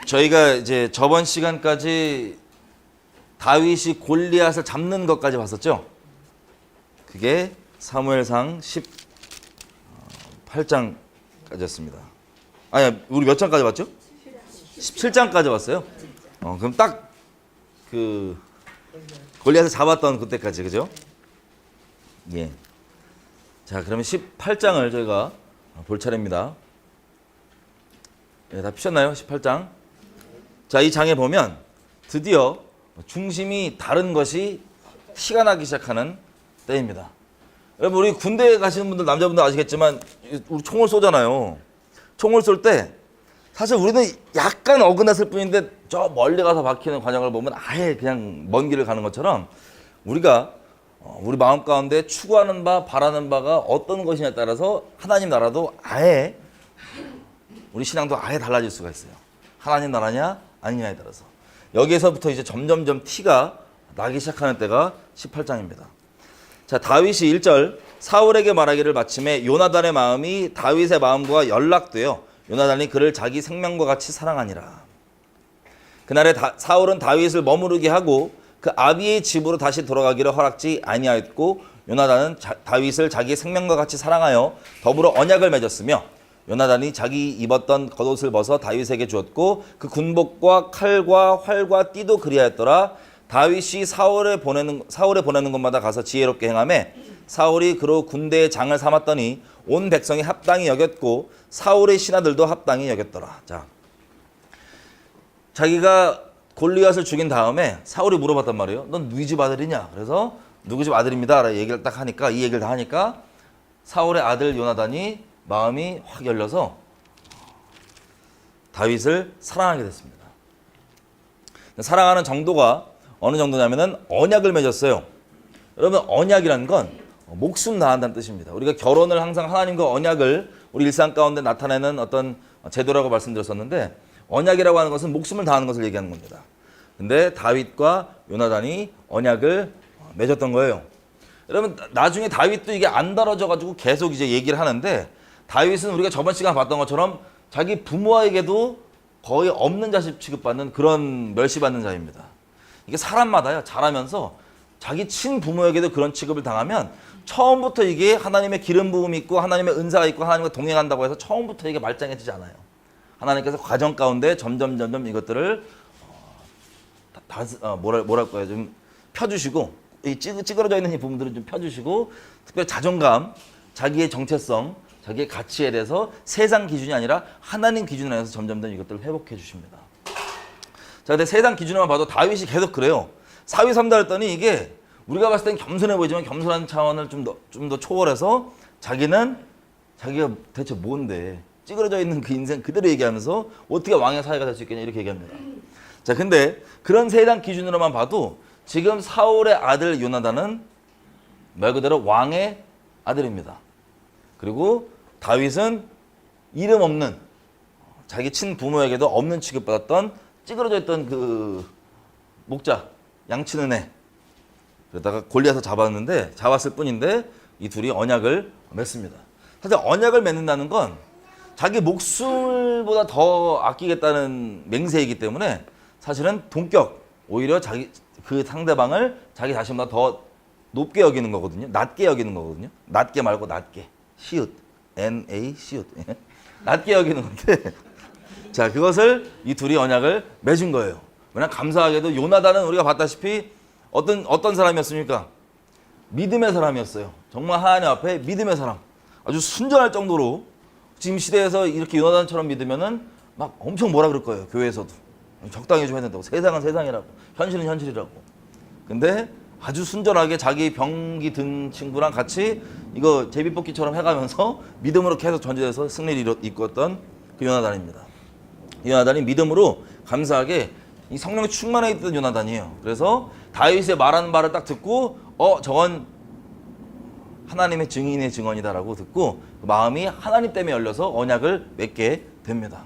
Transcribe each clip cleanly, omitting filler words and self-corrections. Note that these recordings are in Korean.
저희가 이제 저번 시간까지 다윗이 골리앗을 잡는 것까지 봤었죠. 그게 사무엘상 18장까지였습니다. 아니, 우리 몇 장까지 봤죠? 17장까지 봤어요. 그럼 딱 그 골리앗을 잡았던 그때까지, 그죠? 예. 자, 그러면 18장을 저희가 볼 차례입니다. 예, 다 피셨나요? 18장. 자, 이 장에 보면 드디어 중심이 다른 것이 티가 나기 시작하는 때입니다. 여러분, 우리 군대 가시는 분들, 남자분들 아시겠지만 우리 총을 쏘잖아요. 총을 쏠 때 사실 우리는 약간 어긋났을 뿐인데 저 멀리 가서 박히는 관역을 보면 아예 그냥 먼 길을 가는 것처럼 우리가 우리 마음 가운데 추구하는 바, 바라는 바가 어떤 것이냐에 따라서 하나님 나라도 아예, 우리 신앙도 아예 달라질 수가 있어요. 하나님 나라냐 아니냐에 따라서. 여기에서부터 이제 점점점 티가 나기 시작하는 때가 18장입니다. 자, 다윗이 1절, 사울에게 말하기를 마침에 요나단의 마음이 다윗의 마음과 연락되어 요나단이 그를 자기 생명과 같이 사랑하니라. 그날에 사울은 다윗을 머무르게 하고 그 아비의 집으로 다시 돌아가기를 허락지 아니하였고, 요나단은 다윗을 자기 생명과 같이 사랑하여 더불어 언약을 맺었으며, 요나단이 자기 입었던 겉옷을 벗어 다윗에게 주었고 그 군복과 칼과 활과 띠도 그리하였더라. 다윗이 사울에 보내는 곳마다 가서 지혜롭게 행하매 사울이 그로 군대의 장을 삼았더니 온 백성이 합당히 여겼고 사울의 신하들도 합당히 여겼더라. 자, 자기가 골리앗을 죽인 다음에 사울이 물어봤단 말이에요. 넌 누구 집 아들이냐? 그래서 누구 집 아들입니다. 라고 얘기를 딱 하니까, 이 얘기를 다 하니까 사울의 아들 요나단이 마음이 확 열려서 다윗을 사랑하게 됐습니다. 사랑하는 정도가 어느 정도냐면은 언약을 맺었어요. 여러분, 언약이라는 건 목숨 다한다는 뜻입니다. 우리가 결혼을 항상 하나님과 언약을 우리 일상 가운데 나타내는 어떤 제도라고 말씀드렸었는데, 언약이라고 하는 것은 목숨을 다하는 것을 얘기하는 겁니다. 근데 다윗과 요나단이 언약을 맺었던 거예요. 여러분, 나중에 다윗도 이게 안 다뤄져가지고 계속 이제 얘기를 하는데, 다윗은 우리가 저번 시간에 봤던 것처럼 자기 부모에게도 거의 없는 자식 취급받는 그런 멸시받는 자입니다. 이게 사람마다요, 자라면서 자기 친부모에게도 그런 취급을 당하면 처음부터 이게 하나님의 기름 부음이 있고 하나님의 은사가 있고 하나님과 동행한다고 해서 처음부터 이게 말짱해지지 않아요. 하나님께서 과정 가운데 점점 이것들을 뭐랄까요, 좀 펴주시고, 이 찌그러져 있는 이 부분들을 좀 펴주시고, 특별히 자존감, 자기의 정체성, 자기의 가치에 대해서 세상 기준이 아니라 하나님 기준 안에서 점점 이것들을 회복해 주십니다. 자, 근데 세상 기준으로만 봐도 다윗이 계속 그래요. 사위 삼다 했더니 이게 우리가 봤을 땐 겸손해 보이지만 겸손한 차원을 좀 더 초월해서 자기가 대체 뭔데, 찌그러져 있는 그 인생 그대로 얘기하면서 어떻게 왕의 사위가 될 수 있겠냐 이렇게 얘기합니다. 자, 근데 그런 세상 기준으로만 봐도 지금 사울의 아들 요나단은 말 그대로 왕의 아들입니다. 그리고 다윗은 이름 없는, 자기 친부모에게도 없는 취급받았던 찌그러져 있던 그 목자, 양치는 애. 그러다가 골리앗을 잡았을 뿐인데 이 둘이 언약을 맺습니다. 사실 언약을 맺는다는 건 자기 목숨보다 더 아끼겠다는 맹세이기 때문에 사실은 동격, 오히려 그 상대방을 자기 자신보다 더 높게 여기는 거거든요. 낮게 여기는 거거든요. 낮게 말고 낮게. 시읒. N-A 시읒. 낮게 여기는 건데, 자, 그것을 이 둘이 언약을 맺은 거예요. 왜냐하면 감사하게도 요나단은 우리가 봤다시피 어떤 사람이었습니까? 믿음의 사람이었어요. 정말 하나님 앞에 믿음의 사람. 아주 순전할 정도로 지금 시대에서 이렇게 요나단처럼 믿으면은 막 엄청 뭐라 그럴 거예요. 교회에서도. 적당히 좀 해야 된다고. 세상은 세상이라고. 현실은 현실이라고. 근데 아주 순전하게 자기 병기 든 친구랑 같이 이거 제비뽑기처럼 해가면서 믿음으로 계속 전진해서 승리를 이끌었던 그 요나단입니다. 요나단이 믿음으로 감사하게 이 성령이 충만해 있던 요나단이에요. 그래서 다윗의 말하는 말을 딱 듣고 저건 하나님의 증인의 증언이다라고 듣고 마음이 하나님 때문에 열려서 언약을 맺게 됩니다.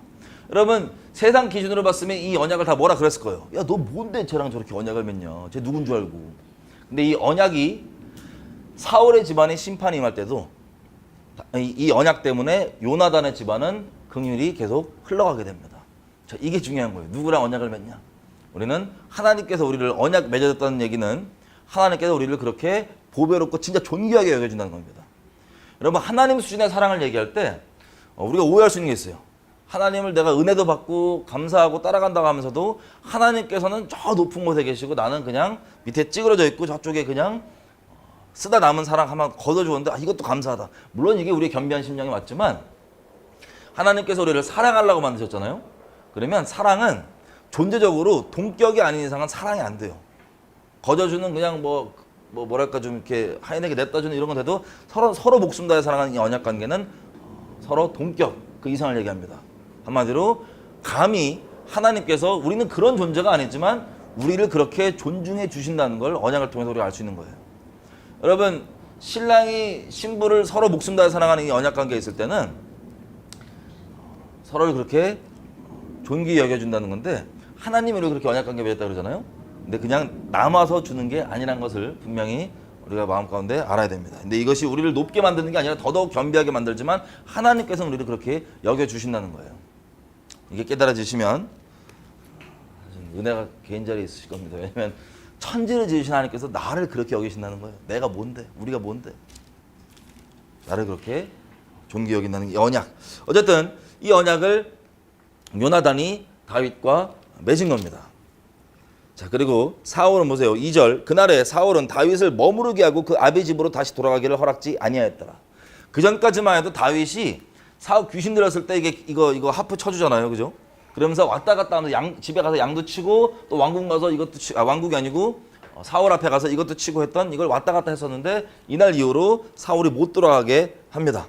여러분, 세상 기준으로 봤으면 이 언약을 다 뭐라 그랬을 거예요. 야, 너 뭔데 쟤랑 저렇게 언약을 맺냐. 쟤 누군 줄 알고. 근데 이 언약이 사울의 집안에 심판이 임할 때도 이 언약 때문에 요나단의 집안은 긍휼이 계속 흘러가게 됩니다. 자, 이게 중요한 거예요. 누구랑 언약을 맺냐? 우리는 하나님께서 우리를 언약 맺어졌다는 얘기는 하나님께서 우리를 그렇게 보배롭고 진짜 존귀하게 여겨준다는 겁니다. 여러분, 하나님 수준의 사랑을 얘기할 때 우리가 오해할 수 있는 게 있어요. 하나님을 내가 은혜도 받고 감사하고 따라간다고 하면서도 하나님께서는 저 높은 곳에 계시고 나는 그냥 밑에 찌그러져 있고 저쪽에 그냥 쓰다 남은 사랑 한번 걷어주었는데 이것도 감사하다. 물론 이게 우리의 겸비한 심령이 맞지만 하나님께서 우리를 사랑하려고 만드셨잖아요. 그러면 사랑은 존재적으로 동격이 아닌 이상은 사랑이 안 돼요. 거저주는 그냥 뭐랄까 좀 이렇게 하인에게 냈다 주는 이런 건 돼도 서로 목숨 다해 사랑하는 이 언약 관계는 서로 동격 그 이상을 얘기합니다. 한마디로 감히 하나님께서 우리는 그런 존재가 아니지만 우리를 그렇게 존중해 주신다는 걸 언약을 통해서 우리가 알 수 있는 거예요. 여러분, 신랑이 신부를 서로 목숨 다해 사랑하는 이 언약 관계에 있을 때는 서로를 그렇게 존귀히 여겨준다는 건데 하나님이 우리를 그렇게 언약 관계 맺었다 그러잖아요. 근데 그냥 남아서 주는 게 아니란 것을 분명히 우리가 마음 가운데 알아야 됩니다. 근데 이것이 우리를 높게 만드는 게 아니라 더더욱 겸비하게 만들지만 하나님께서는 우리를 그렇게 여겨주신다는 거예요. 이게 깨달아지시면 은혜가 개인자리에 있으실 겁니다. 왜냐하면 천지를 지으신 하나님께서 나를 그렇게 여기신다는 거예요. 내가 뭔데? 우리가 뭔데? 나를 그렇게 존귀 여긴다는 게 언약. 어쨌든 이 언약을 요나단이 다윗과 맺은 겁니다. 자, 그리고 사울은 보세요. 2절. 그날에 사울은 다윗을 머무르게 하고 그 아비 집으로 다시 돌아가기를 허락지 아니하였더라. 그 전까지만 해도 다윗이 사울 귀신 들었을 때 이거 하프 쳐주잖아요, 그죠? 그러면서 왔다 갔다 하면서 집에 가서 양도 치고 또 왕궁 가서 이것도 왕국이 아니고 사울 앞에 가서 이것도 치고 했던 이걸 왔다 갔다 했었는데 이날 이후로 사울이 못 돌아가게 합니다.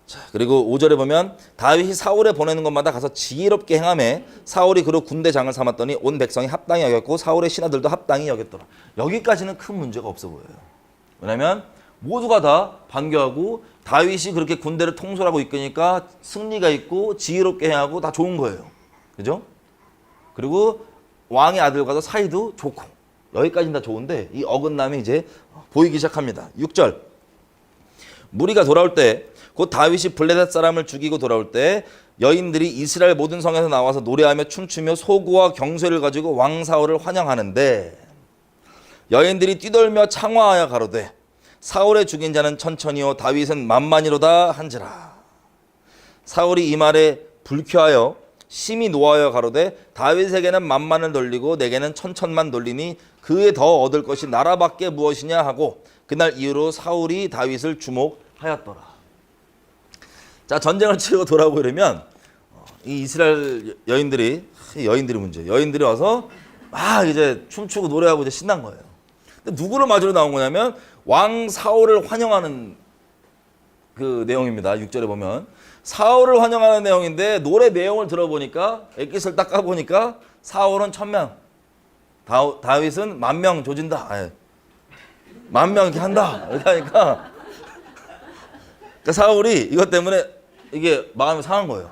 자, 그리고 5절에 보면 다윗이 사울에 보내는 곳마다 가서 지혜롭게 행하매 사울이 그로 군대장을 삼았더니 온 백성이 합당히 여겼고 사울의 신하들도 합당히 여겼더라. 여기까지는 큰 문제가 없어 보여요. 왜냐하면 모두가 다 반겨하고 다윗이 그렇게 군대를 통솔하고 이끄니까 승리가 있고 지혜롭게 행하고 다 좋은 거예요. 그죠? 그리고 왕의 아들과도 사이도 좋고 여기까지는 다 좋은데 이 어긋남이 이제 보이기 시작합니다. 6절. 무리가 돌아올 때 곧 다윗이 블레셋 사람을 죽이고 돌아올 때 여인들이 이스라엘 모든 성에서 나와서 노래하며 춤추며 소구와 경쇠를 가지고 왕 사울을 환영하는데 여인들이 뛰돌며 창화하여 가로되 사울의 죽인 자는 천천히요 다윗은 만만이로다 한지라. 사울이 이 말에 불쾌하여 심히 노하여 가로되 다윗에게는 만만을 돌리고 내게는 천천만 돌리니 그에 더 얻을 것이 나라밖에 무엇이냐 하고 그날 이후로 사울이 다윗을 주목하였더라. 자, 전쟁을 치르고 돌아오고 이러면 이 이스라엘 여인들이 문제. 여인들이 와서 막 이제 춤추고 노래하고 이제 신난 거예요. 근데 누구를 맞으러 나온 거냐면 왕 사울을 환영하는 그 내용입니다. 6절에 보면 사울을 환영하는 내용인데 노래 내용을 들어보니까 엑기스를 딱 까보니까 사울은 1000명, 다윗은 10,000명 조진다. 10,000명 이렇게 한다. 이렇게 하니까 그러니까 사울이 이것 때문에 이게 마음이 상한 거예요.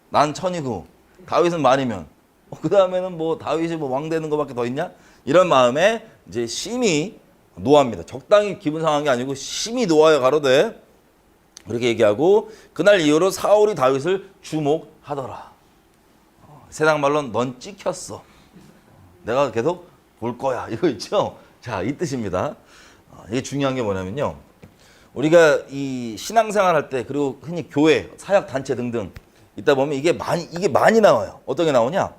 난 1000이고 다윗은 10,000이면 그 다음에는 뭐 다윗이 뭐 왕 되는 거밖에 더 있냐? 이런 마음에 이제 심히 노합니다. 적당히 기분 상한 게 아니고 심히 노하여 가로되 그렇게 얘기하고 그날 이후로 사울이 다윗을 주목하더라. 세상 말로는 넌 찍혔어. 내가 계속 볼 거야. 이거 있죠? 자, 이 뜻입니다. 이게 중요한 게 뭐냐면요. 우리가 이 신앙생활 할 때 그리고 흔히 교회, 사역 단체 등등 있다 보면 이게 많이 나와요. 어떤 게 나오냐?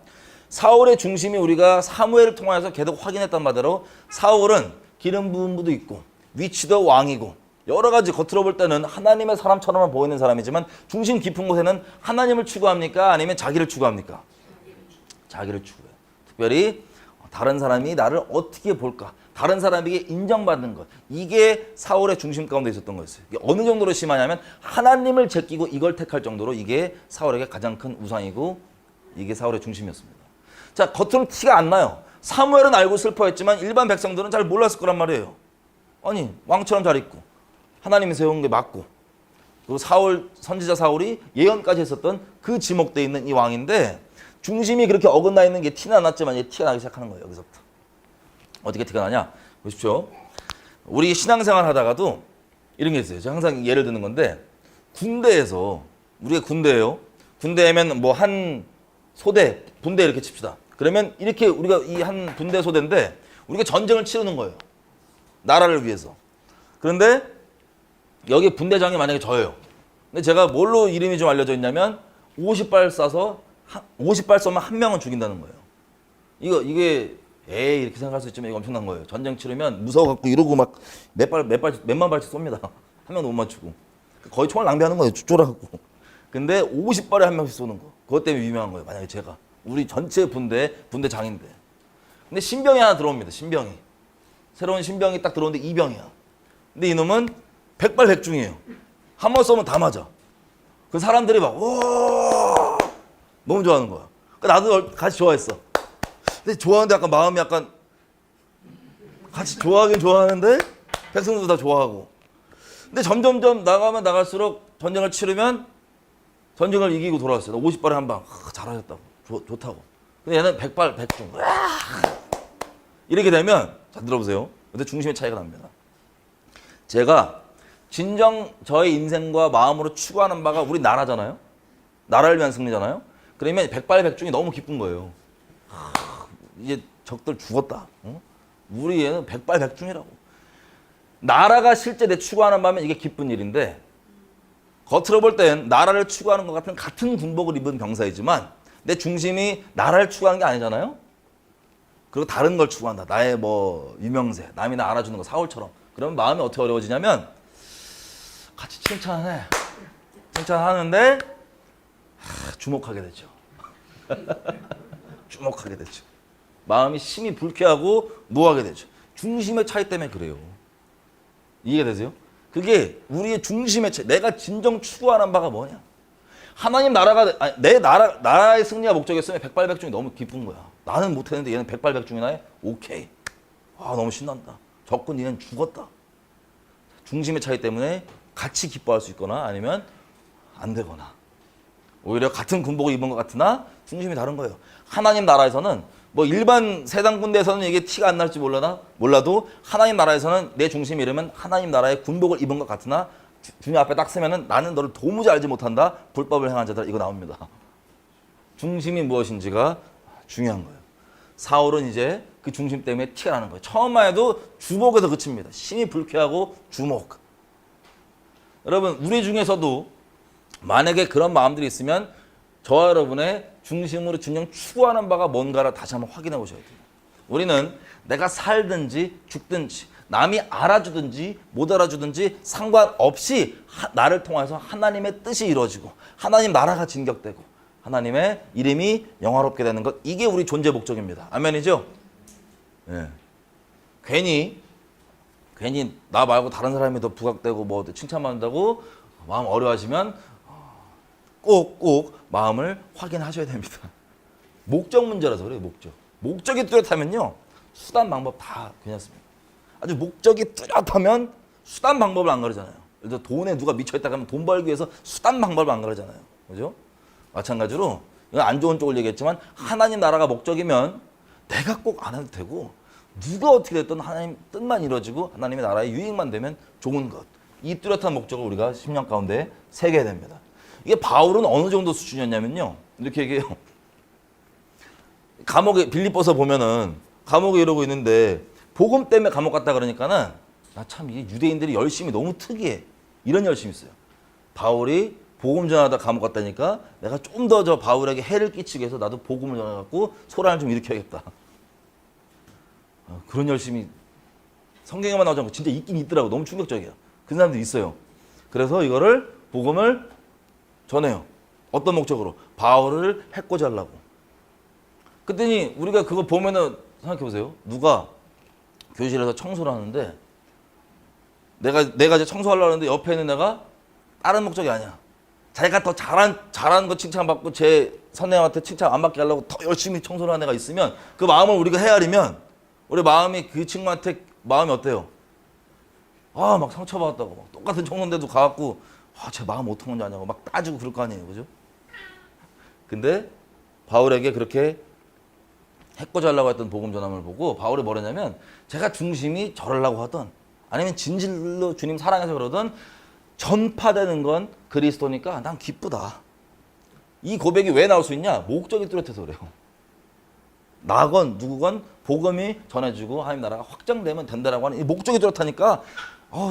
사울의 중심이 우리가 사무엘을 통해서 계속 확인했던 바대로 사울은 기름 부은 부도 있고 위치도 왕이고 여러 가지 겉으로 볼 때는 하나님의 사람처럼 보이는 사람이지만 중심 깊은 곳에는 하나님을 추구합니까? 아니면 자기를 추구합니까? 자기를 추구해요. 특별히 다른 사람이 나를 어떻게 볼까? 다른 사람에게 인정받는 것. 이게 사울의 중심 가운데 있었던 거였어요. 이게 어느 정도로 심하냐면 하나님을 제끼고 이걸 택할 정도로 이게 사울에게 가장 큰 우상이고 이게 사울의 중심이었습니다. 자, 겉으로는 티가 안 나요. 사무엘은 알고 슬퍼했지만 일반 백성들은 잘 몰랐을 거란 말이에요. 아니, 왕처럼 잘 있고 하나님이 세운 게 맞고 그리고 선지자 사울이 예언까지 했었던 그 지목되어 있는 이 왕인데 중심이 그렇게 어긋나 있는 게 티는 안 났지만 이제 티가 나기 시작하는 거예요. 여기서부터. 어떻게 티가 나냐? 보십시오. 우리 신앙생활 하다가도 이런 게 있어요. 제가 항상 예를 드는 건데 군대에서 우리가 군대예요. 군대면 뭐 한 소대, 분대 이렇게 칩시다. 그러면 이렇게 우리가 이 한 분대 소대인데 우리가 전쟁을 치르는 거예요. 나라를 위해서. 그런데 여기 분대장이 만약에 저예요. 근데 제가 뭘로 이름이 좀 알려져 있냐면 50발 쏴서 50발 쏘면 한 명은 죽인다는 거예요. 이게 에이 이렇게 생각할 수 있지만 이거 엄청난 거예요. 전쟁 치르면 무서워갖고 이러고 막 몇만 발씩 쏩니다. 한 명도 못 맞추고. 거의 총알 낭비하는 거예요. 쫄아갖고. 근데 50발에 한 명씩 쏘는 거. 그것 때문에 유명한 거예요. 만약에 제가. 우리 전체 분대장인데. 근데 신병이 하나 들어옵니다. 신병이. 새로운 신병이 딱 들어오는데 이병이야. 근데 이놈은 백발백중이에요. 한 번 쏘면 다 맞아. 그 사람들이 막, 와 너무 좋아하는 거야. 나도 같이 좋아했어. 근데 좋아하는데 약간 마음이 약간 같이 좋아하긴 좋아하는데 백성도 다 좋아하고. 근데 점점점 나가면 나갈수록 전쟁을 치르면 전쟁을 이기고 돌아왔어요. 50발에 한 방. 잘하셨다고. 좋다고. 근데 얘는 백발 백중. 이렇게 되면 자 들어보세요. 근데 중심의 차이가 납니다. 제가 진정 저의 인생과 마음으로 추구하는 바가 우리 나라잖아요. 나라를 위한 승리잖아요. 그러면 백발백중이 너무 기쁜 거예요. 이제 적들 죽었다. 우리 얘는 백발백중이라고. 나라가 실제 내 추구하는 바면 이게 기쁜 일인데 겉으로 볼 땐 나라를 추구하는 것 같은 군복을 입은 병사이지만 내 중심이 나라를 추구하는 게 아니잖아요. 그리고 다른 걸 추구한다. 나의 뭐 유명세, 남이 나 알아주는 거 사울처럼. 그러면 마음이 어떻게 어려워지냐면 같이 칭찬해. 칭찬하는데 주목하게 되죠. 주목하게 되죠. 마음이 심히 불쾌하고 노하게 되죠. 중심의 차이 때문에 그래요. 이해가 되세요? 그게 우리의 중심의 차이. 내가 진정 추구하는 바가 뭐냐? 하나님 나라가 내 나라의 승리가 목적이었으면 백발백중이 너무 기쁜 거야. 나는 못했는데 얘는 백발백중이나 해? 오케이. 아 너무 신난다. 적군 얘는 죽었다. 중심의 차이 때문에 같이 기뻐할 수 있거나 아니면 안 되거나 오히려 같은 군복을 입은 것 같으나 중심이 다른 거예요. 하나님 나라에서는 뭐 일반 세상 군대에서는 이게 티가 안 날지 몰라도 하나님 나라에서는 내 중심이 이러면 하나님 나라의 군복을 입은 것 같으나 주님 앞에 딱 서면은 나는 너를 도무지 알지 못한다. 불법을 행한 자들 이거 나옵니다. 중심이 무엇인지가 중요한 거예요. 사울은 이제 그 중심 때문에 티가 나는 거예요. 처음만 해도 주목에서 그칩니다. 심히 불쾌하고 주목. 여러분 우리 중에서도 만약에 그런 마음들이 있으면 저와 여러분의 중심으로 진정 추구하는 바가 뭔가를 다시 한번 확인해 보셔야 돼요. 우리는 내가 살든지 죽든지 남이 알아주든지 못 알아주든지 상관없이 나를 통해서 하나님의 뜻이 이루어지고 하나님 나라가 진격되고 하나님의 이름이 영화롭게 되는 것 이게 우리 존재 목적입니다. 아멘이죠? 예. 괜히 나 말고 다른 사람이 더 부각되고 뭐 칭찬받는다고 마음 어려워하시면 꼭 마음을 확인하셔야 됩니다. 목적 문제라서 그래요. 목적이 뚜렷하면요 수단 방법 다 괜찮습니다. 아주 목적이 뚜렷하면 수단 방법을 안 가르잖아요. 예를 들어 돈에 누가 미쳐있다고 하면 돈 벌기 위해서 수단 방법을 안 가르잖아요. 그죠? 마찬가지로 이건 안 좋은 쪽을 얘기했지만 하나님 나라가 목적이면 내가 꼭 안 해도 되고 누가 어떻게 됐든 하나님 뜻만 이루어지고 하나님의 나라의 유익만 되면 좋은 것. 이 뚜렷한 목적을 우리가 10년 가운데 새겨야 됩니다. 이게 바울은 어느 정도 수준이었냐면요. 이렇게 얘기해요. 감옥에 빌립보서 보면은 감옥에 이러고 있는데 복음 때문에 감옥 갔다 그러니까는 나 참 이게 유대인들이 열심히 너무 특이해. 이런 열심이 있어요. 바울이 복음 전하다 감옥 갔다니까 내가 좀 더 저 바울에게 해를 끼치게 해서 나도 복음을 전해갖고 소란을 좀 일으켜야겠다. 그런 열심이 성경에만 나오지 않고 진짜 있긴 있더라고. 너무 충격적이야. 그런 사람들이 있어요. 그래서 이거를 복음을 전해요. 어떤 목적으로? 바울을 해코지 하려고. 그랬더니 우리가 그거 보면은 생각해보세요. 누가 교실에서 청소를 하는데 내가 이제 청소하려고 하는데 옆에 있는 애가 다른 목적이 아니야. 자기가 더 잘하는 거 칭찬받고 제 선생님한테 칭찬 안 받게 하려고 더 열심히 청소를 하는 애가 있으면 그 마음을 우리가 헤아리면 우리 마음이 그 친구한테 마음이 어때요? 막 상처받았다고 막 똑같은 청소인데도 가갖고 제 마음 어떻게 하는지 아냐고 막 따지고 그럴 거 아니에요. 그죠? 근데 바울에게 그렇게 해코지 하려고 했던 복음 전함을 보고 바울이 뭐랬냐면 제가 중심이 저러려고 하던 아니면 진실로 주님 사랑해서 그러던 전파되는 건 그리스도니까 난 기쁘다. 이 고백이 왜 나올 수 있냐? 목적이 뚜렷해서 그래요. 나건 누구건 복음이 전해지고 하나님 나라가 확장되면 된다라고 하는 이 목적이 뚜렷하니까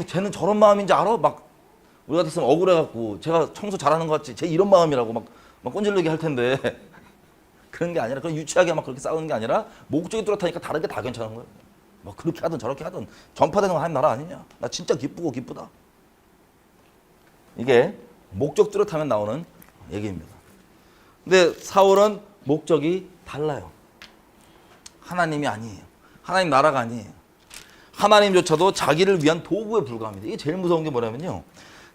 쟤는 저런 마음인지 알아? 막 우리 같았으면 억울해갖고 제가 청소 잘하는 것 같지 쟤 이런 마음이라고 막 꼰질르게 할 텐데 그런 게 아니라 그런 유치하게 막 그렇게 싸우는 게 아니라 목적이 뚜렷하니까 다른 게 다 괜찮은 거예요. 뭐 그렇게 하든 저렇게 하든 전파되는 건 하나님 나라 아니냐? 나 진짜 기쁘고 기쁘다. 이게 목적 뚜렷하면 나오는 얘기입니다. 근데 사울은 목적이 달라요. 하나님이 아니에요. 하나님 나라가 아니에요. 하나님조차도 자기를 위한 도구에 불과합니다. 이게 제일 무서운 게 뭐냐면요.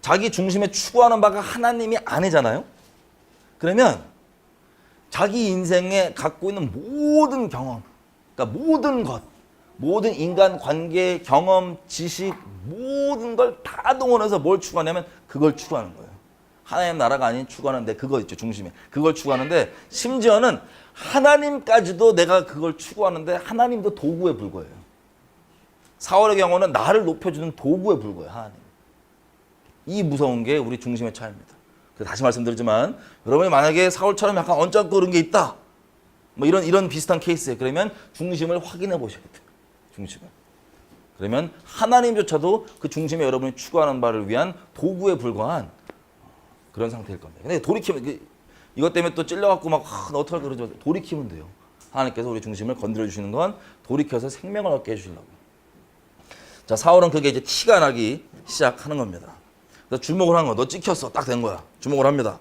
자기 중심에 추구하는 바가 하나님이 아니잖아요. 그러면 자기 인생에 갖고 있는 모든 경험, 그러니까 모든 것, 모든 인간 관계, 경험, 지식, 모든 걸 다 동원해서 뭘 추구하냐면 그걸 추구하는 거예요. 하나님 나라가 아닌 추구하는데 그거 있죠, 중심에. 그걸 추구하는데 심지어는 하나님까지도 내가 그걸 추구하는데 하나님도 도구에 불과해요. 사울의 경우는 나를 높여주는 도구에 불과해요, 하나님. 이 무서운 게 우리 중심의 차이입니다. 다시 말씀드리지만 여러분이 만약에 사울처럼 약간 얹잡고 그런 게 있다. 뭐 이런 비슷한 케이스에 그러면 중심을 확인해 보셔야 돼요. 중심을. 그러면 하나님조차도 그 중심에 여러분이 추구하는 바를 위한 도구에 불과한 그런 상태일 겁니다. 근데 돌이키면 이것 때문에 또 찔려갖고 막 너 어떡할 그러죠. 돌이키면 돼요. 하나님께서 우리 중심을 건드려 주시는 건 돌이켜서 생명을 얻게 해주시려고. 자, 사울은 그게 이제 티가 나기 시작하는 겁니다. 그래서 주목을 한 거. 너 찍혔어. 딱 된 거야. 주목을 합니다.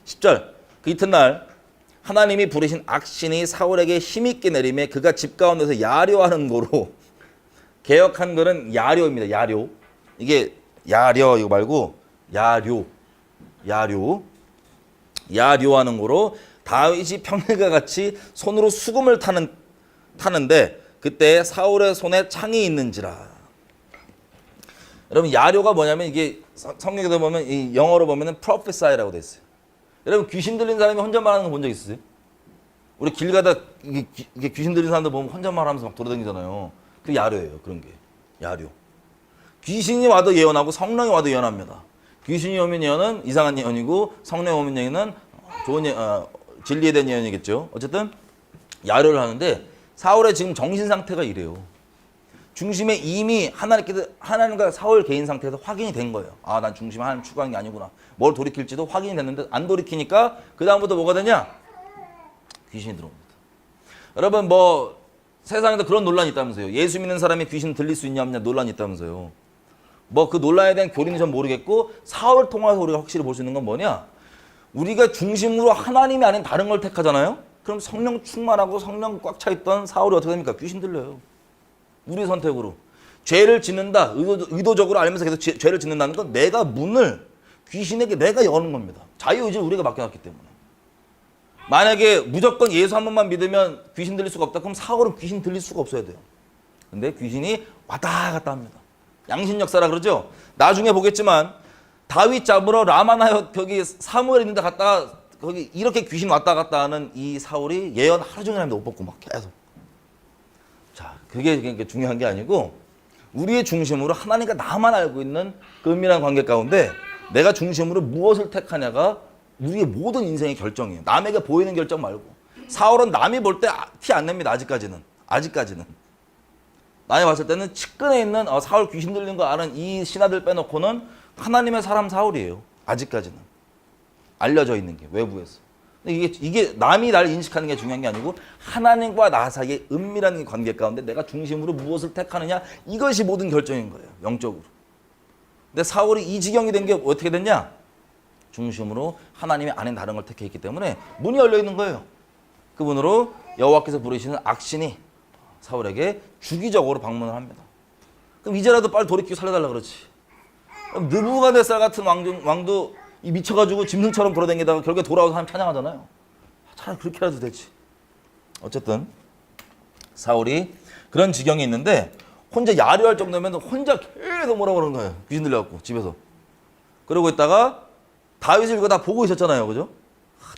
10절. 그 이튿날 하나님이 부르신 악신이 사울에게 힘있게 내림에 그가 집 가운데서 야려하는 거로 개역한 거는 야려입니다. 야려. 이게 야려 이거 말고 야료하는 거로 다윗이 평일과 같이 손으로 수금을 타는데 그때 사울의 손에 창이 있는지라. 여러분 야료가 뭐냐면 이게 성경에도 보면 이 영어로 보면은 prophesy라고 돼 있어요. 여러분 귀신 들린 사람이 혼잣말하는 거 본 적 있으세요? 우리 길 가다 이게 귀신 들린 사람들 보면 혼잣말하면서 막 돌아다니잖아요. 그 야료예요. 그런 게 야료. 귀신이 와도 예언하고 성령이 와도 예언합니다. 귀신이 오면 예언은 이상한 예언이고 성령이 오면 예언은 좋은 진리에 대한 예언이겠죠. 어쨌든 야료를 하는데 사울의 지금 정신 상태가 이래요. 중심에 이미 하나님과 사울 개인 상태에서 확인이 된 거예요. 아, 난 중심에 하나님 추구하는 게 아니구나. 뭘 돌이킬지도 확인이 됐는데 안 돌이키니까 그 다음부터 뭐가 되냐? 귀신이 들어옵니다. 여러분 뭐 세상에도 그런 논란이 있다면서요. 예수 믿는 사람이 귀신 들릴 수 있냐 없냐 논란이 있다면서요. 뭐 그 논란에 대한 교리는 전 모르겠고 사울을 통해서 우리가 확실히 볼 수 있는 건 뭐냐? 우리가 중심으로 하나님이 아닌 다른 걸 택하잖아요. 그럼 성령 충만하고 성령 꽉 차 있던 사울이 어떻게 됩니까? 귀신 들려요. 우리 선택으로. 죄를 짓는다. 의도적으로 알면서 계속 죄를 짓는다는 건 내가 문을 귀신에게 내가 여는 겁니다. 자유의지를 우리가 맡겨놨기 때문에. 만약에 무조건 예수 한 번만 믿으면 귀신 들릴 수가 없다. 그럼 사울은 귀신 들릴 수가 없어야 돼요. 근데 귀신이 왔다 갔다 합니다. 양신 역사라 그러죠. 나중에 보겠지만 다윗 잡으러 라마나요 거기 사무엘 있는데 갔다가 거기 이렇게 귀신 왔다 갔다 하는 이 사울이 예언 하루 종일 합니다. 옷 벗고 막 계속. 자, 그게 중요한 게 아니고 우리의 중심으로 하나님과 나만 알고 있는 그 은밀한 관계 가운데 내가 중심으로 무엇을 택하냐가 우리의 모든 인생의 결정이에요. 남에게 보이는 결정 말고. 사울은 남이 볼 때 티 안 냅니다. 아직까지는. 남이 봤을 때는 측근에 있는 사울 귀신 들린 거 아는 이 신하들 빼놓고는 하나님의 사람 사울이에요. 아직까지는. 알려져 있는 게 외부에서. 이게 남이 날 인식하는 게 중요한 게 아니고 하나님과 나 사이의 은밀한 관계 가운데 내가 중심으로 무엇을 택하느냐 이것이 모든 결정인 거예요. 영적으로. 근데 사울이 이 지경이 된 게 어떻게 됐냐? 중심으로 하나님이 아닌 다른 걸 택했기 때문에 문이 열려 있는 거예요. 그분으로 여호와께서 부르시는 악신이 사울에게 주기적으로 방문을 합니다. 그럼 이제라도 빨리 돌이키고 살려달라 그러지. 느부갓네살 같은 왕도 이 미쳐가지고 짐승처럼 돌아다니다가 결국에 돌아와서 하나님 찬양하잖아요. 차라리 그렇게라도 되지. 어쨌든 사울이 그런 지경이 있는데 혼자 야려할 정도면 혼자 계속 뭐라고 그러는 거예요. 귀신 들려갖고 집에서. 그러고 있다가 다윗을 이거 다 보고 있었잖아요. 그죠?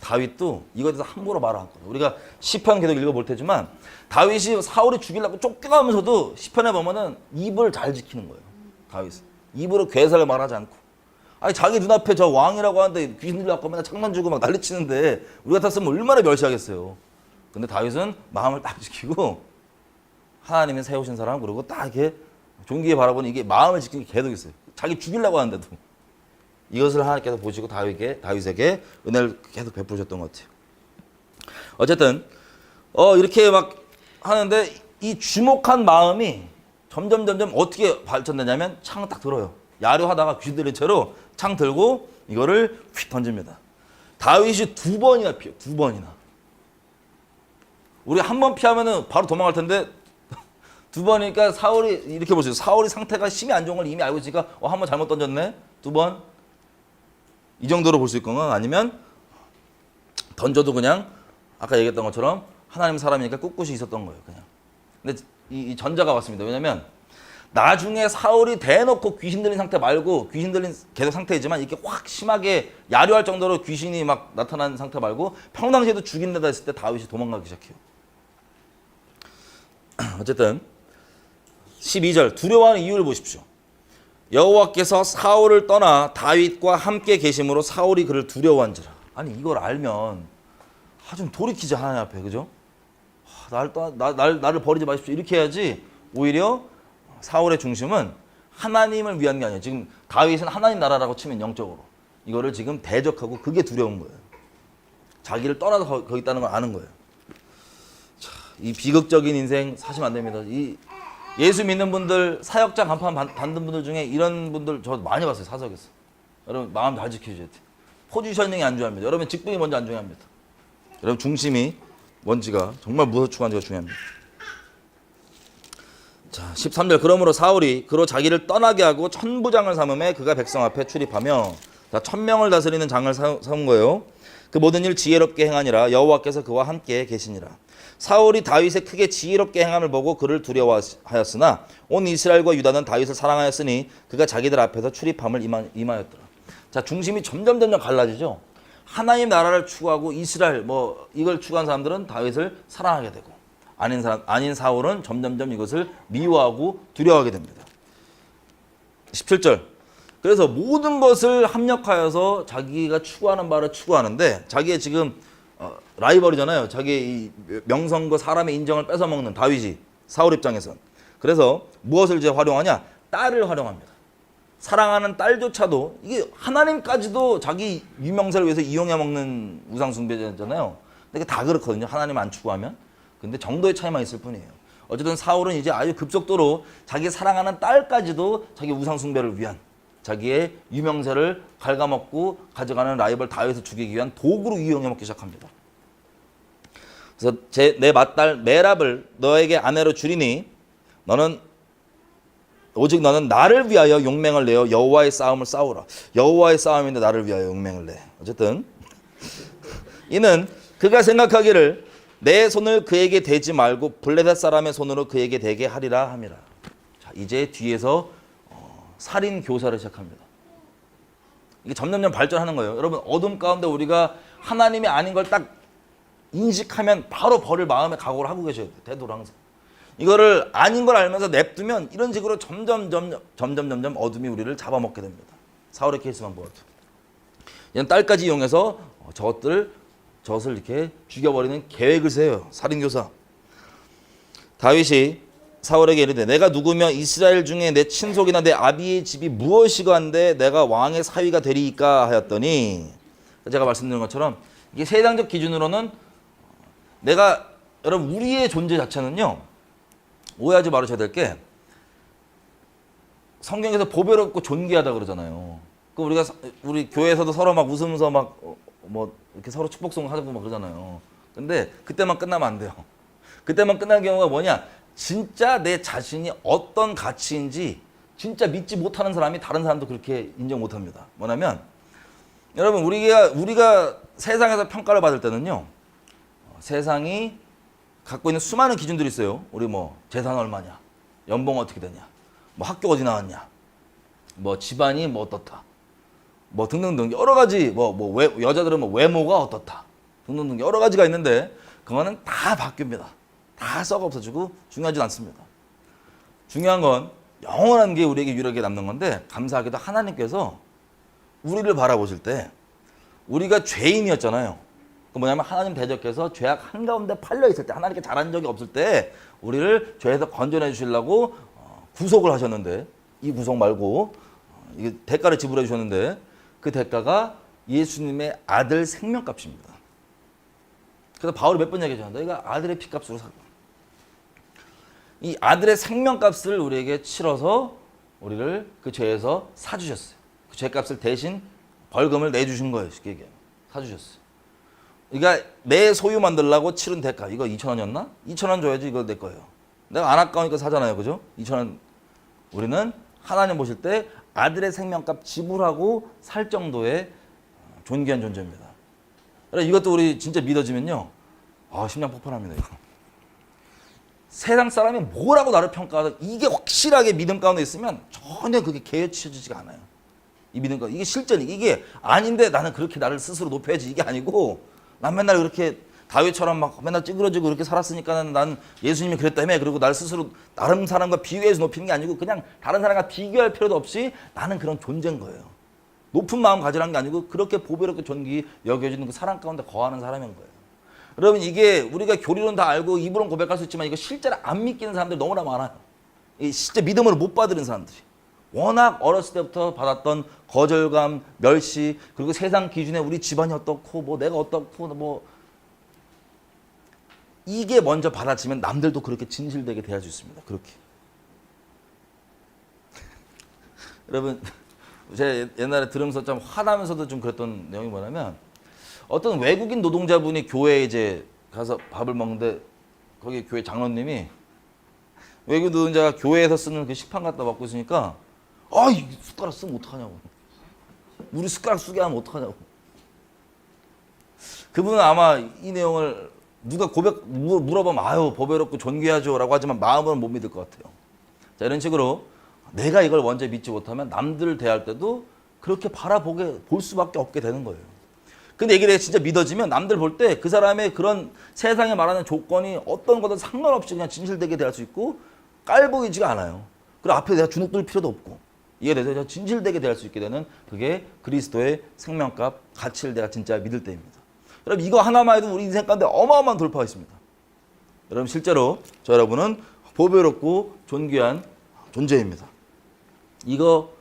다윗도 이거에 대해서 함부로 말을 안 거예요. 우리가 시편 계속 읽어볼 테지만 다윗이 사울이 죽이려고 쫓겨가면서도 시편에 보면은 입을 잘 지키는 거예요. 다윗은. 입으로 괴사를 말하지 않고 아니 자기 눈앞에 저 왕이라고 하는데 귀신 들려갖고 맨날 장난주고 막 난리치는데 우리 같았으면 얼마나 멸시하겠어요. 근데 다윗은 마음을 딱 지키고 하나님이 세우신 사람 그러고 딱 이렇게 종기에 바라보니 이게 마음을 지키는 게 계속 있어요. 자기 죽이려고 하는데도 이것을 하나님께서 보시고 다윗에게 은혜를 계속 베푸셨던 것 같아요. 어쨌든 이렇게 막 하는데 이 주목한 마음이 점점 어떻게 발전되냐면 창을 딱 들어요. 야류하다가 귀신 들린 채로 창 들고 이거를 휙 던집니다. 다윗이 2번이나 피해요. 2번이나. 우리 한 번 피하면은 바로 도망갈 텐데 2번이니까 사울이 이렇게 보세요. 사울이 상태가 심히 안 좋은 걸 이미 알고 있으니까 한 번 잘못 던졌네. 2번. 이 정도로 볼 수 있거나 아니면 던져도 그냥 아까 얘기했던 것처럼 하나님 사람이니까 꿋꿋이 있었던 거예요. 그냥. 근데 이 전자가 왔습니다. 왜냐면 나중에 사울이 대놓고 귀신 들린 상태 말고 귀신 들린 계속 상태이지만 이렇게 확 심하게 야류할 정도로 귀신이 막 나타난 상태 말고 평상시에도 죽인 데다 했을 때 다윗이 도망가기 시작해요. 어쨌든 12절 두려워하는 이유를 보십시오. 여호와께서 사울을 떠나 다윗과 함께 계심으로 사울이 그를 두려워한지라. 아니 이걸 알면 좀 돌이키자 하나님 앞에. 그죠? 나를 버리지 마십시오. 이렇게 해야지. 오히려 사울의 중심은 하나님을 위한 게 아니에요. 지금 다윗은 하나님 나라라고 치면 영적으로 이거를 지금 대적하고 그게 두려운 거예요. 자기를 떠나서 거기 있다는 걸 아는 거예요. 자, 이 비극적인 인생 사시면 안 됩니다. 이 예수 믿는 분들 사역자 간판 받는 분들 중에 이런 분들 저 많이 봤어요. 사석에서. 여러분 마음 잘 지켜주셔야 돼요. 포지셔닝이 안 중요합니다. 여러분 직분이 먼저 안 중요합니다. 여러분 중심이 뭔지가 정말 무엇을 추구하는지가 중요합니다. 자 13절 그러므로 사울이 그로 자기를 떠나게 하고 천부장을 삼음에 그가 백성 앞에 출입하며 자 1000명을 다스리는 장을 삼은 거예요. 그 모든 일 지혜롭게 행하니라 여호와께서 그와 함께 계시니라. 사울이 다윗의 크게 지혜롭게 행함을 보고 그를 두려워하였으나 온 이스라엘과 유다는 다윗을 사랑하였으니 그가 자기들 앞에서 출입함을 임하였더라. 자 중심이 점점 갈라지죠. 하나님 나라를 추구하고 이스라엘 이걸 추구한 사람들은 다윗을 사랑하게 되고 아닌 사울은 점점 이것을 미워하고 두려워하게 됩니다. 17절 그래서 모든 것을 합력하여서 자기가 추구하는 바를 추구하는데 자기의 지금 라이벌이잖아요. 자기의 이 명성과 사람의 인정을 뺏어먹는 다윗이 사울 입장에선. 그래서 무엇을 이제 활용하냐? 딸을 활용합니다. 사랑하는 딸조차도 이게 하나님까지도 자기 유명세를 위해서 이용해 먹는 우상 숭배자잖아요. 근데 다 그렇거든요. 하나님 안 추구하면. 근데 정도의 차이만 있을 뿐이에요. 어쨌든 사울은 이제 아주 급속도로 자기 사랑하는 딸까지도 자기 우상 숭배를 위한 자기의 유명세를 갉아먹고 가져가는 라이벌 다윗을 죽이기 위한 도구로 이용해 먹기 시작합니다. 그래서 내 맏딸 메랍을 너에게 아내로 주리니 오직 너는 나를 위하여 용맹을 내어 여호와의 싸움을 싸우라. 여호와의 싸움인데 나를 위하여 용맹을 내. 어쨌든 이는 그가 생각하기를 내 손을 그에게 대지 말고 블레셋 사람의 손으로 그에게 대게 하리라 함이라. 자, 이제 뒤에서 살인 교사를 시작합니다. 이게 점점 발전하는 거예요. 여러분 어둠 가운데 우리가 하나님이 아닌 걸 딱 인식하면 바로 버릴 마음의 각오를 하고 계셔야 돼요. 태도를 항상. 이거를 아닌 걸 알면서 냅두면 이런 식으로 점점 어둠이 우리를 잡아먹게 됩니다. 사울의 케이스만 보아도. 이런 딸까지 이용해서 저것을 이렇게 죽여버리는 계획을 세워요. 살인교사. 다윗이 사울에게 이르되 내가 누구며 이스라엘 중에 내 친속이나 내 아비의 집이 무엇이건데 내가 왕의 사위가 되리이까 하였더니 제가 말씀드린 것처럼 이게 세상적 기준으로는 여러분 우리의 존재 자체는요 오해하지 말으셔야 될 게 성경에서 보배롭고 존귀하다 그러잖아요. 그 우리 교회에서도 서로 막 웃으면서 막 이렇게 서로 축복송 하고 막 그러잖아요. 근데 그때만 끝나면 안 돼요. 그때만 끝나는 경우가 뭐냐? 진짜 내 자신이 어떤 가치인지 진짜 믿지 못하는 사람이 다른 사람도 그렇게 인정 못합니다. 뭐냐면 여러분 우리가 세상에서 평가를 받을 때는요. 세상이 갖고 있는 수많은 기준들이 있어요. 우리 재산 얼마냐, 연봉 어떻게 되냐, 학교 어디 나왔냐, 집안이 어떻다, 등등등 여러 가지 여자들은 외모가 어떻다 등등등 여러 가지가 있는데 그거는 다 바뀝니다. 다 썩어 없어지고 중요하진 않습니다. 중요한 건 영원한 게 우리에게 유일하게 남는 건데 감사하게도 하나님께서 우리를 바라보실 때 우리가 죄인이었잖아요. 그 뭐냐면 하나님 대적해서 죄악 한가운데 팔려 있을 때 하나님께 잘한 적이 없을 때 우리를 죄에서 건져내 주시려고 구속을 하셨는데 이 구속 말고 이게 대가를 지불해 주셨는데 그 대가가 예수님의 아들 생명값입니다. 그래서 바울이 몇 번 얘기하잖아요. 너희가 아들의 피값으로 사고 이 아들의 생명값을 우리에게 치러서 우리를 그 죄에서 사주셨어요. 그 죄값을 대신 벌금을 내주신 거예요. 쉽게 얘기하면 사주셨어요. 그러니까 내 소유 만들려고 치른 대가 이거 2,000원이었나? 2,000원 줘야지 이거 내 거예요. 내가 안 아까우니까 사잖아요. 그죠? 2,000원 우리는 하나님 보실 때 아들의 생명값 지불하고 살 정도의 존귀한 존재입니다. 그래서 이것도 우리 진짜 믿어지면요. 심장 폭발합니다. 이거. 세상 사람이 뭐라고 나를 평가하든 이게 확실하게 믿음 가운데 있으면 전혀 그게 개의치지가 않아요. 이 믿음 가운데. 이게 실전이 이게 아닌데 나는 그렇게 나를 스스로 높여야지 이게 아니고 난 맨날 그렇게 다윗처럼 막 맨날 찌그러지고 그렇게 살았으니까 난 예수님이 그랬다며 그리고 날 스스로 다른 사람과 비교해서 높이는 게 아니고 그냥 다른 사람과 비교할 필요도 없이 나는 그런 존재인 거예요. 높은 마음 가지라는 게 아니고 그렇게 보배롭게 존귀 여겨지는 그 사랑 가운데 거하는 사람인 거예요. 여러분 이게 우리가 교리론 다 알고 입으로는 고백할 수 있지만 이거 실제로 안 믿기는 사람들이 너무나 많아요. 이 실제 믿음으로 못 받는 사람들이. 워낙 어렸을 때부터 받았던 거절감, 멸시, 그리고 세상 기준에 우리 집안이 어떻고 뭐 내가 어떻고 뭐 이게 먼저 받아치면 남들도 그렇게 진실되게 대할 수 있습니다. 그렇게. 여러분 제가 옛날에 들으면서 좀 화나면서도 좀 그랬던 내용이 뭐냐면 어떤 외국인 노동자분이 교회에 이제 가서 밥을 먹는데 거기 교회 장로님이 외국인 노동자가 교회에서 쓰는 그 식판 갖다 먹고 있으니까 이 숟가락 쓰면 어떡하냐고. 우리 숟가락 쓰게 하면 어떡하냐고. 그분은 아마 이 내용을 누가 물어보면 보배롭고 존귀하죠 라고 하지만 마음으로는 못 믿을 것 같아요. 자, 이런 식으로 내가 이걸 먼저 믿지 못하면 남들을 대할 때도 그렇게 볼 수밖에 없게 되는 거예요. 근데 이게 내가 진짜 믿어지면 남들 볼 때 그 사람의 그런 세상에 말하는 조건이 어떤 거든 상관없이 그냥 진실되게 대할 수 있고 깔보이지가 않아요. 그리고 앞에 내가 주눅들 필요도 없고 이게 돼서 진실되게 대할 수 있게 되는 그게 그리스도의 생명값, 가치를 내가 진짜 믿을 때입니다. 여러분 이거 하나만 해도 우리 인생 가운데 어마어마한 돌파가 있습니다. 여러분 실제로 저 여러분은 보배롭고 존귀한 존재입니다. 이거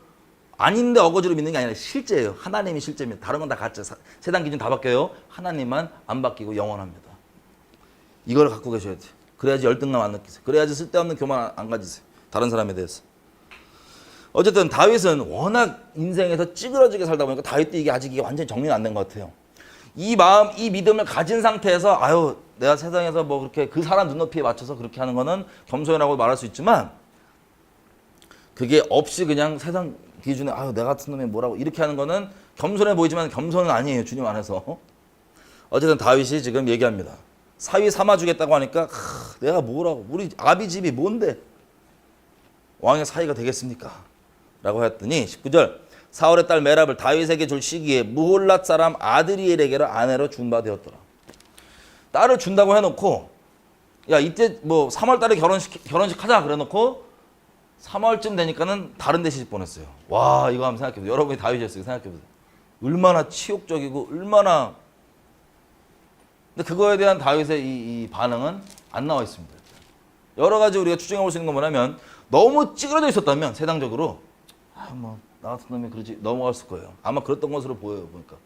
아닌데 어거지로 믿는 게 아니라 실제예요. 하나님이 실제입니다. 다른 건 다 가짜. 세상 기준 다 바뀌어요. 하나님만 안 바뀌고 영원합니다. 이걸 갖고 계셔야 돼요. 그래야지 열등감 안 느끼세요. 그래야지 쓸데없는 교만 안 가지세요. 다른 사람에 대해서. 어쨌든 다윗은 워낙 인생에서 찌그러지게 살다 보니까 다윗도 이게 아직 이게 완전히 정리는 안 된 것 같아요. 이 마음, 이 믿음을 가진 상태에서 내가 세상에서 뭐 그렇게 그 사람 눈높이에 맞춰서 그렇게 하는 거는 겸손이라고 말할 수 있지만 그게 없이 그냥 세상 기준에 내 같은 놈이 뭐라고 이렇게 하는 거는 겸손해 보이지만 겸손은 아니에요. 주님 안에서. 어쨌든 다윗이 지금 얘기합니다. 사위 삼아주겠다고 하니까 내가 뭐라고 우리 아비 집이 뭔데 왕의 사위가 되겠습니까? 라고 했더니 19절 사울의 딸 메랍을 다윗에게 줄 시기에 무홀랏 사람 아드리엘에게로 아내로 준 바 되었더라. 딸을 준다고 해놓고 이때 뭐 3월 달에 결혼식 하자 그래놓고 3월쯤 되니까는 다른 데 시집 보냈어요. 와 이거 한번 생각해보세요. 여러분이 다윗이었어요. 생각해보세요. 얼마나 치욕적이고 얼마나 근데 그거에 대한 다윗의 이 반응은 안 나와 있습니다. 여러 가지 우리가 추정해 볼 수 있는 건 뭐냐면 너무 찌그러져 있었다면 세상적으로 나 같은 놈이 그러지 넘어갔을 거예요. 아마 그랬던 것으로 보여요. 보니까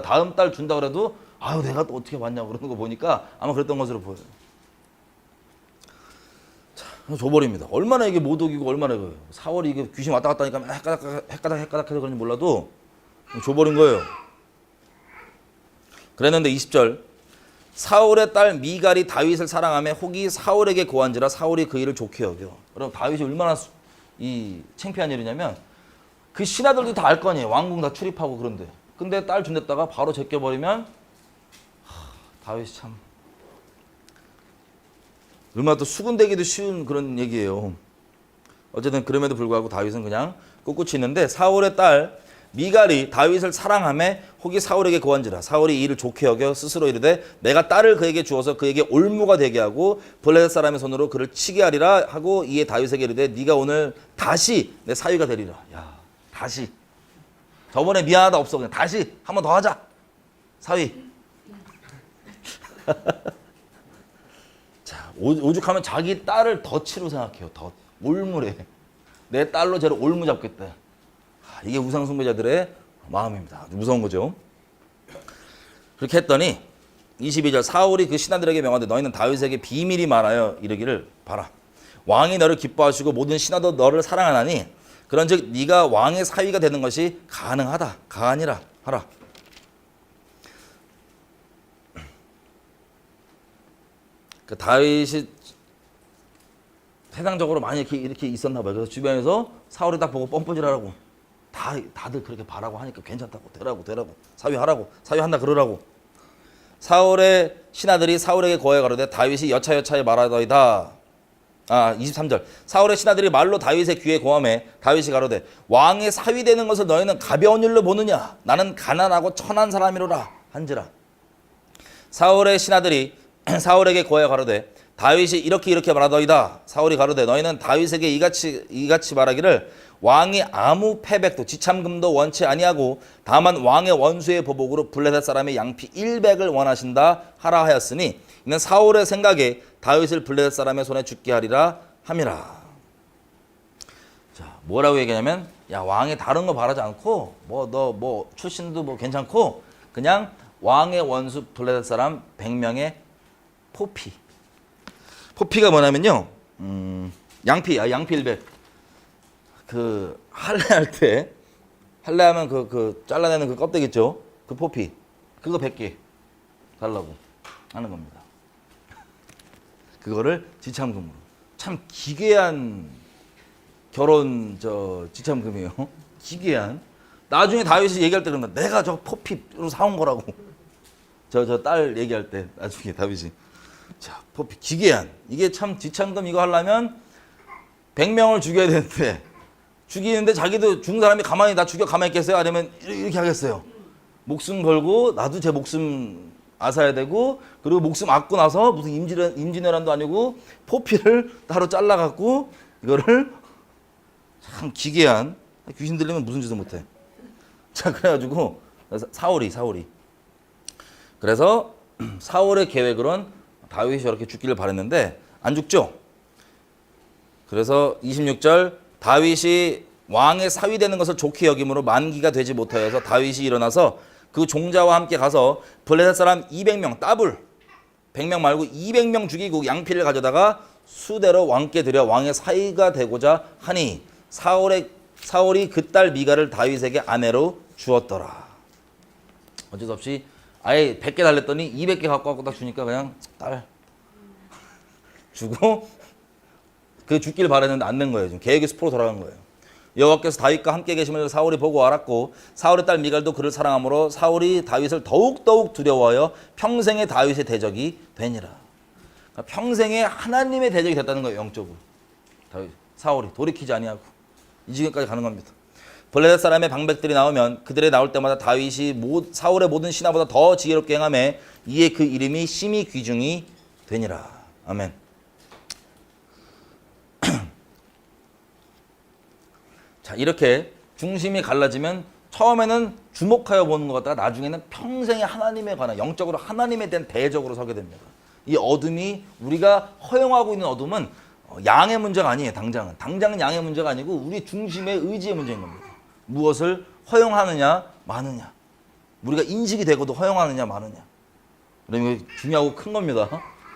다음 달 준다 그래도 내가 또 어떻게 봤냐고 그러는 거 보니까 아마 그랬던 것으로 보여요. 자, 줘버립니다. 얼마나 이게 모독이고 얼마나 이거예요. 4월이 이게 귀신 왔다 갔다 하니까 헷가닥 해서 그런지 몰라도 줘버린 거예요. 그랬는데 20절 사울의 딸 미갈이 다윗을 사랑하며 혹이 사울에게 고한지라 사울이 그 일을 좋게 여겨. 여러분 다윗이 얼마나 이 창피한 일이냐면 그 신하들도 다 알 거 아니에요. 왕궁 다 출입하고 그런데. 근데 딸 준댔다가 바로 제껴버리면 다윗이 참 얼마나 또 수군대기도 쉬운 그런 얘기예요. 어쨌든 그럼에도 불구하고 다윗은 그냥 꿋꿋이 있는데 사울의 딸 미갈이 다윗을 사랑하며 혹이 사울에게 고한지라 사울이 이 일을 좋게 여겨 스스로 이르되 내가 딸을 그에게 주어서 그에게 올무가 되게 하고 블레셋 사람의 손으로 그를 치게 하리라 하고 이에 다윗에게 이르되 네가 오늘 다시 내 사위가 되리라. 야 다시 저번에 미안하다 없어. 그냥 다시 한 번 더 하자. 사위. 자, 오죽하면 자기 딸을 덫으로 생각해요. 덫. 올무래. 내 딸로 쟤를 올무 잡겠다. 이게 우상숭배자들의 마음입니다. 아주 무서운 거죠. 그렇게 했더니 22절 사울이 그 신하들에게 명하되 너희는 다윗에게 비밀이 많아요 이르기를 봐라. 왕이 너를 기뻐하시고 모든 신하도 너를 사랑하나니 그런즉 네가 왕의 사위가 되는 것이 가능하다. 가하니라 하라. 그 다윗이 세상적으로 많이 이렇게 있었나 봐요. 그래서 주변에서 사울이 딱 보고 뻔뻔질하라고 다들 그렇게 바라고 하니까 괜찮다고 되라고 사위 하라고 사위 한다 그러라고. 사울의 신하들이 사울에게 고하여 가로되 다윗이 여차여차에 말하더이다. 23절 사울의 신하들이 말로 다윗의 귀에 고함해 다윗이 가로되 왕의 사위 되는 것을 너희는 가벼운 일로 보느냐. 나는 가난하고 천한 사람이로라 한지라. 사울의 신하들이 사울에게 고하여 가로되 다윗이 이렇게 말하더이다. 사울이 가로되 너희는 다윗에게 이같이 말하기를 왕이 아무 패백도 지참금도 원치 아니하고 다만 왕의 원수의 보복으로 블레셋 사람의 양피 100을 원하신다 하라 하였으니 이는 사울의 생각에 다윗을 블레셋 사람의 손에 죽게 하리라 함이라. 자, 뭐라고 얘기하냐면 야 왕이 다른 거 바라지 않고 너 출신도 뭐 괜찮고 그냥 왕의 원수 블레셋 사람 100명의 포피가 뭐냐면요. 양피 100. 그 할례할 때 할례하면 그 잘라내는 그 껍데기 있죠. 그 포피 그거 100개 달라고 하는 겁니다. 그거를 지참금으로. 참 기괴한 결혼 지참금이에요. 기괴한. 나중에 다윗이 얘기할 때 그런다. 내가 저 포피로 사온 거라고. 저 딸 얘기할 때 나중에 다윗이 자 포피 기괴한. 이게 참 지참금 이거 하려면 100명을 죽여야 되는데 죽이는데 자기도 죽은 사람이 가만히 나 죽여 가만히 있겠어요? 아니면 이렇게 하겠어요? 목숨 걸고 나도 제 목숨 앗아야 되고 그리고 목숨 앗고 나서 무슨 임진왜란도 아니고 포피를 따로 잘라갖고 이거를 참 기괴한 귀신 들리면 무슨 짓을 못해. 자 그래가지고 사울이 그래서 사울의 계획으로는 다윗이 저렇게 죽기를 바랬는데 안 죽죠. 그래서 26절 다윗이 왕의 사위 되는 것을 좋게 여김으로 만기가 되지 못하여서 다윗이 일어나서 그 종자와 함께 가서 블레셋 사람 200명 더블 100명 말고 200명 죽이고 양피를 가져다가 수대로 왕께 드려 왕의 사위가 되고자 하니 사울이 그 딸 미가를 다윗에게 아내로 주었더라. 어쩔 수 없이 아예 100개 달랬더니 200개 갖고 왔고 딱 주니까 그냥 딸 주고 그 죽기를 바랬는데 안 된 거예요. 지금 계획이 수포로 돌아간 거예요. 여호와께서 다윗과 함께 계심을 사울이 보고 알았고 사울의 딸 미갈도 그를 사랑하므로 사울이 다윗을 더욱 두려워하여 평생의 다윗의 대적이 되니라. 그러니까 평생의 하나님의 대적이 됐다는 거예요. 영적으로. 사울이 돌이키지 아니하고 이 지경까지 가는 겁니다. 블레셋 사람의 방백들이 나오면 그들이 나올 때마다 다윗이 사울의 모든 신하보다 더 지혜롭게 행하매 이에 그 이름이 심히 귀중이 되니라. 아멘. 자 이렇게 중심이 갈라지면 처음에는 주목하여 보는 것 같다가 나중에는 평생에 하나님에 관한 영적으로 하나님에 대한 대적으로 서게 됩니다. 이 어둠이 우리가 허용하고 있는 어둠은 양의 문제가 아니에요. 당장은 양의 문제가 아니고 우리 중심의 의지의 문제인 겁니다. 무엇을 허용하느냐 마느냐 우리가 인식이 되고도 허용하느냐 마느냐 그러면 중요하고 큰 겁니다.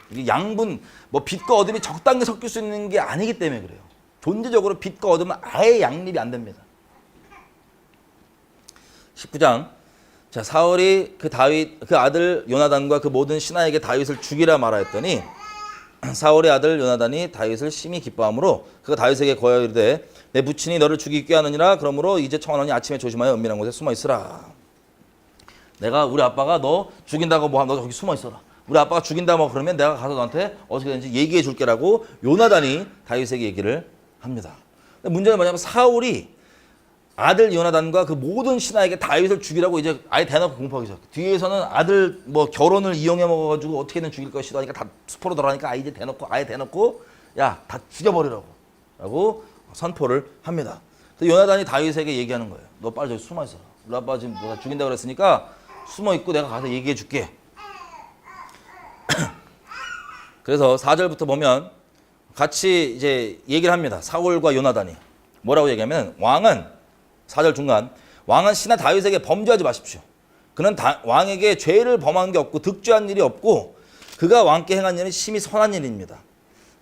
이게 양분 빛과 어둠이 적당히 섞일 수 있는 게 아니기 때문에 그래요. 존재적으로 빛과 어둠은 아예 양립이 안 됩니다. 19장 자 사울이 그 아들 요나단과 그 모든 신하에게 다윗을 죽이라 말하였더니 사울의 아들 요나단이 다윗을 심히 기뻐하므로 그가 다윗에게 고하여 이르되 내 부친이 너를 죽이기 꾀하느니라. 그러므로 이제 청하노니 아침에 조심하여 은밀한 곳에 숨어 있으라. 우리 아빠가 너 죽인다고 뭐 하면 너 저기 숨어 있어라. 우리 아빠가 죽인다 뭐 그러면 내가 가서 너한테 어떻게든지 얘기해 줄게라고 요나단이 다윗에게 얘기를 합니다. 근데 문제는 뭐냐면 사울이 아들 요나단과 그 모든 신하에게 다윗을 죽이라고 이제 아예 대놓고 공포하기 시작해. 뒤에서는 아들 결혼을 이용해 먹어가지고 어떻게든 죽일 것이다 하니까 다 수포로 돌아가니까 아예 대놓고 야 다 죽여버리라고 라고 선포를 합니다. 그래서 요나단이 다윗에게 얘기하는 거예요. 너 빨리 저기 숨어 있어라. 일로 와봐. 지금 너가 죽인다고 그랬으니까 숨어 있고 내가 가서 얘기해 줄게. 그래서 4절부터 보면 같이 이제 얘기를 합니다. 사울과 요나단이. 뭐라고 얘기하면 왕은 4절 중간 왕은 신하 다윗에게 범죄하지 마십시오. 그는 왕에게 죄를 범한 게 없고 득죄한 일이 없고 그가 왕께 행한 일은 심히 선한 일입니다.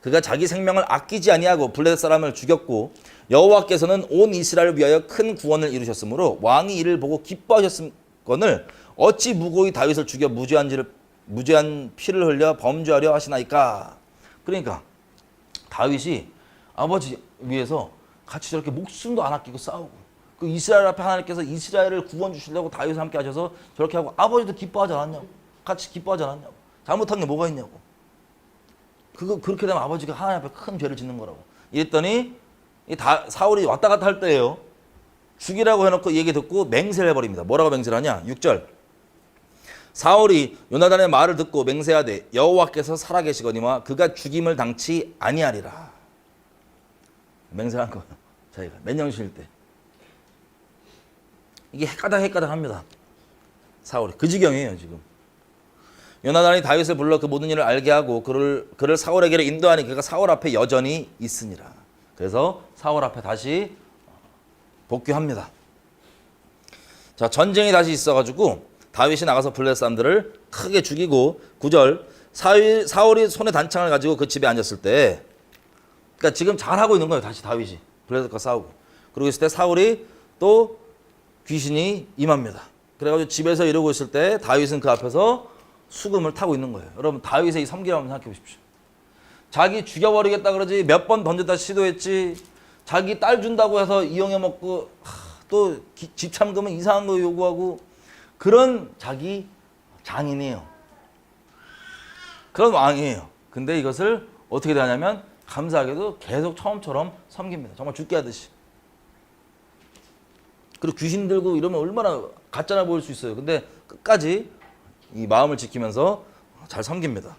그가 자기 생명을 아끼지 아니하고 블레셋 사람을 죽였고 여호와께서는 온 이스라엘을 위하여 큰 구원을 이루셨으므로 왕이 이를 보고 기뻐하셨건을 어찌 무고히 다윗을 죽여 무죄한 피를 흘려 범죄하려 하시나이까. 그러니까 다윗이 아버지 위해서 같이 저렇게 목숨도 안 아끼고 싸우고 그 이스라엘 앞에 하나님께서 이스라엘을 구원 주시려고 다윗과 함께 하셔서 저렇게 하고 아버지도 기뻐하지 않았냐고. 같이 기뻐하지 않았냐고. 잘못한 게 뭐가 있냐고. 그렇게 되면 아버지가 하나님 앞에 큰 죄를 짓는 거라고. 이랬더니 사울이 왔다 갔다 할 때예요. 죽이라고 해놓고 얘기 듣고 맹세를 해버립니다. 뭐라고 맹세를 하냐. 6절. 사울이 요나단의 말을 듣고 맹세하되 여호와께서 살아계시거니와 그가 죽임을 당치 아니하리라. 맹세한 거예요. 자기가 맨정신일 때. 이게 헷가닥합니다. 사울이 그 지경이에요 지금. 요나단이 다윗을 불러 그 모든 일을 알게 하고 그를 사울에게로 인도하니 그가 사울 앞에 여전히 있으니라. 그래서 사울 앞에 다시 복귀합니다. 자, 전쟁이 다시 있어가지고 다윗이 나가서 블레셋 사람들을 크게 죽이고 9절 사울이 손에 단창을 가지고 그 집에 앉았을 때 그러니까 지금 잘하고 있는 거예요. 다시 다윗이 블레셋과 싸우고 그러고 있을 때 사울이 또 귀신이 임합니다. 그래가지고 집에서 이러고 있을 때 다윗은 그 앞에서 수금을 타고 있는 거예요. 여러분 다윗의 이 섬기를 한번 생각해 보십시오. 자기 죽여버리겠다 그러지 몇 번 던졌다 시도했지. 자기 딸 준다고 해서 이용해 먹고 또 집참금은 이상한 거 요구하고 그런 자기 장인이에요. 그런 왕이에요. 근데 이것을 어떻게 되냐면 감사하게도 계속 처음처럼 섬깁니다. 정말 죽게 하듯이. 그리고 귀신 들고 이러면 얼마나 가짜나 보일 수 있어요. 근데 끝까지 이 마음을 지키면서 잘 섬깁니다.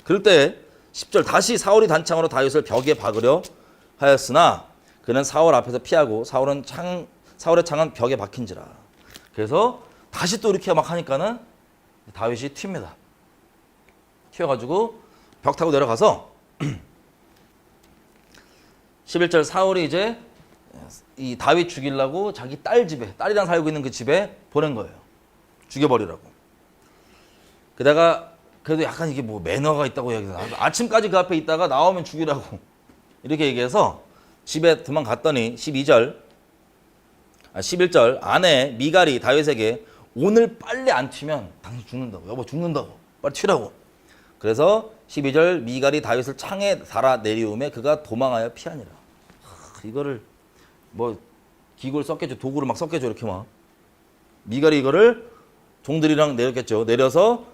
그럴 때 10절 다시 사울이 단창으로 다윗을 벽에 박으려 하였으나 그는 사울 앞에서 피하고 사울의 창은 벽에 박힌지라. 그래서 다시 또 이렇게 막 하니까는 다윗이 튑니다. 튀어가지고 벽 타고 내려가서 11절 사울이 이제 이 다윗 죽이려고 자기 딸 집에 딸이랑 살고 있는 그 집에 보낸 거예요. 죽여버리라고. 게다가 그래도 약간 이게 뭐 매너가 있다고 얘기해서 아침까지 그 앞에 있다가 나오면 죽이라고 이렇게 얘기해서 집에 도망갔더니 11절 아내 미갈이 다윗에게 오늘 빨리 안 튀면 당신 죽는다고. 여보 죽는다고. 빨리 튀라고. 그래서 12절 미갈이 다윗을 창에 달아 내리우매 그가 도망하여 피하니라. 이거를 뭐 기구를 썼겠죠. 도구를 막 썼겠죠. 이렇게 막. 미갈이 이거를 종들이랑 내렸겠죠. 내려서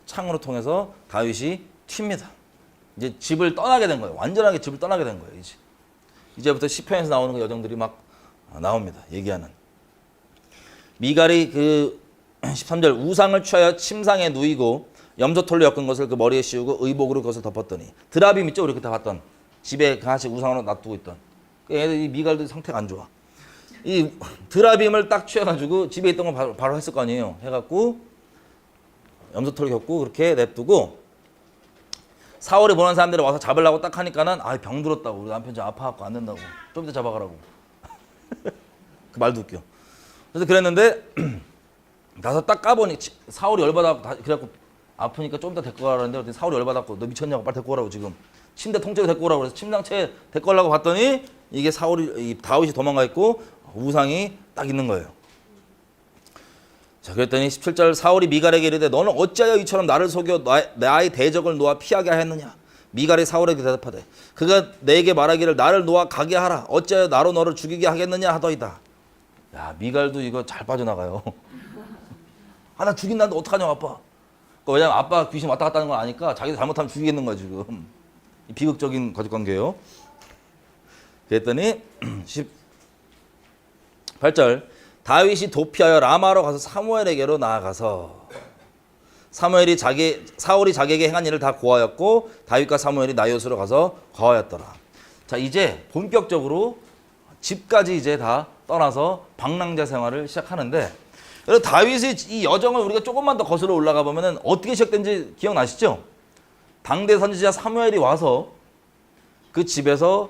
창으로 통해서 다윗이 튑니다. 이제 집을 떠나게 된 거예요. 완전하게 집을 떠나게 된 거예요. 이제부터 시편에서 나오는 그 여정들이 막 나옵니다. 얘기하는. 미갈이 그 13절 우상을 취하여 침상에 누이고 염소털로 엮은 것을 그 머리에 씌우고 의복으로 그것을 덮었더니 드라빔 있죠? 우리 그때 봤던 집에 같이 우상으로 놔두고 있던 이 미갈도 상태가 안 좋아. 이 드라빔을 딱 취해가지고 집에 있던 거 바로 했을 거 아니에요. 해갖고 염소털을 겪고 그렇게 냅두고 사울이 보는 사람들이 와서 잡으려고 딱 하니까는 병 들었다고. 우리 남편 좀 아파갖고 안 된다고. 좀 이따 잡아가라고. 그 말도 웃겨. 그래서 그랬는데 가서 딱 까보니 사울이 열받아갖고 그래갖고 아프니까 좀 이따 데리고 가라는데 그랬더니 사울이 열받아갖고 너 미쳤냐고 빨리 데리고 오라고 지금. 침대 통째로 데리고 오라고 그래서 침상채 데리고 오려고 봤더니 이게 다윗이 도망가 있고 우상이 딱 있는 거예요. 자, 그랬더니 17절 사울이 미갈에게 이르되 너는 어찌하여 이처럼 나를 속여 나의 대적을 놓아 피하게 하였느냐. 미갈이 사울에게 대답하되 그가 내게 말하기를 나를 놓아 가게 하라. 어찌하여 나로 너를 죽이게 하겠느냐 하더이다. 야, 미갈도 이거 잘 빠져나가요. 나 죽인다는데 어떡하냐고 아빠. 왜냐면 아빠 귀신 왔다 갔다 하는 걸 아니까 자기도 잘못하면 죽이겠는 거야 지금. 비극적인 가족관계예요. 그랬더니 18절 다윗이 도피하여 라마로 가서 사무엘에게로 나아가서 사울이 자기에게 행한 일을 다 고하였고 다윗과 사무엘이 나요스로 가서 거하였더라. 자, 이제 본격적으로 집까지 이제 다 떠나서 방랑자 생활을 시작하는데 그래서 다윗의 이 여정을 우리가 조금만 더 거슬러 올라가 보면은 어떻게 시작된지 기억나시죠? 당대 선지자 사무엘이 와서 그 집에서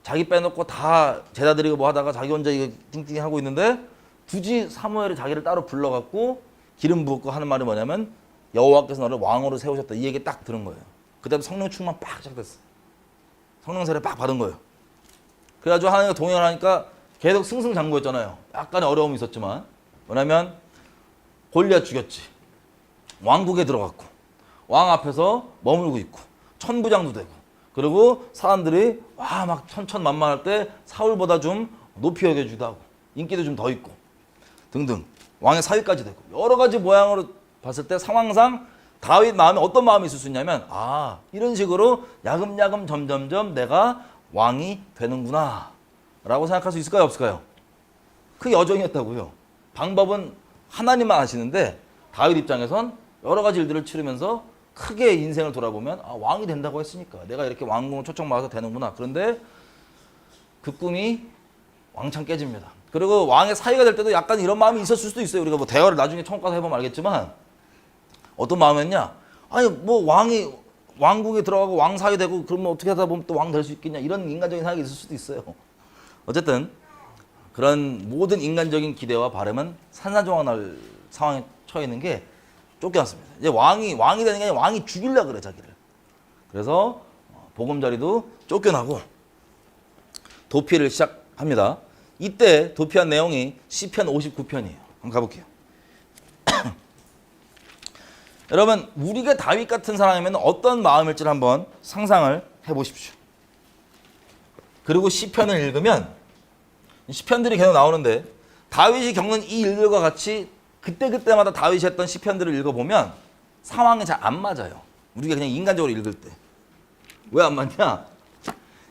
자기 빼놓고 다 제사 드리고 뭐 하다가 자기 혼자 이거 띵띵 하고 있는데 굳이 사무엘이 자기를 따로 불러갖고 기름 부었고 하는 말이 뭐냐면 여호와께서 너를 왕으로 세우셨다. 이 얘기 딱 들은 거예요. 그다음 성령 충만 빡 시작됐어. 성령 세례 빡 받은 거예요. 그래가지고 하나님과 동행을 하니까 계속 승승장구했잖아요. 약간의 어려움이 있었지만 뭐냐면 골리앗 죽였지. 왕국에 들어갔고 왕 앞에서 머물고 있고 천부장도 되고 그리고 사람들이 와 막 천천만만할 때 사울보다 좀 높이 여겨주기도 하고 인기도 좀 더 있고 등등 왕의 사위까지 되고 여러 가지 모양으로 봤을 때 상황상 다윗 마음에 어떤 마음이 있을 수 있냐면 아 이런 식으로 야금야금 점점점 내가 왕이 되는구나 라고 생각할 수 있을까요 없을까요? 그 여정이었다고요. 방법은 하나님만 아시는데 다윗 입장에선 여러 가지 일들을 치르면서 크게 인생을 돌아보면 아, 왕이 된다고 했으니까 내가 이렇게 왕궁을 초청받아서 되는구나. 그런데 그 꿈이 왕창 깨집니다. 그리고 왕의 사위가 될 때도 약간 이런 마음이 있었을 수도 있어요. 우리가 뭐 대화를 나중에 처음 가서 해보면 알겠지만 어떤 마음이었냐? 아니 뭐 왕이 왕궁에 들어가고 왕 사위 되고 그러면 어떻게 하다 보면 또 왕 될 수 있겠냐 이런 인간적인 생각이 있을 수도 있어요. 어쨌든 그런 모든 인간적인 기대와 바람은 산산조각 날 상황에 처해 있는 게 쫓겨났습니다. 이제 왕이 되는 게 아니라 왕이 죽이려고 그래 자기를. 그래서 보금자리도 쫓겨나고 도피를 시작합니다. 이때 도피한 내용이 시편 59편이에요. 한번 가볼게요. 여러분 우리가 다윗 같은 사람이면 어떤 마음일지를 한번 상상을 해보십시오. 그리고 시편을 읽으면 시편들이 계속 나오는데 다윗이 겪는 이 일들과 같이 그때그때마다 다윗이 했던 시편들을 읽어보면 상황이 잘 안 맞아요. 우리가 그냥 인간적으로 읽을 때. 왜 안 맞냐?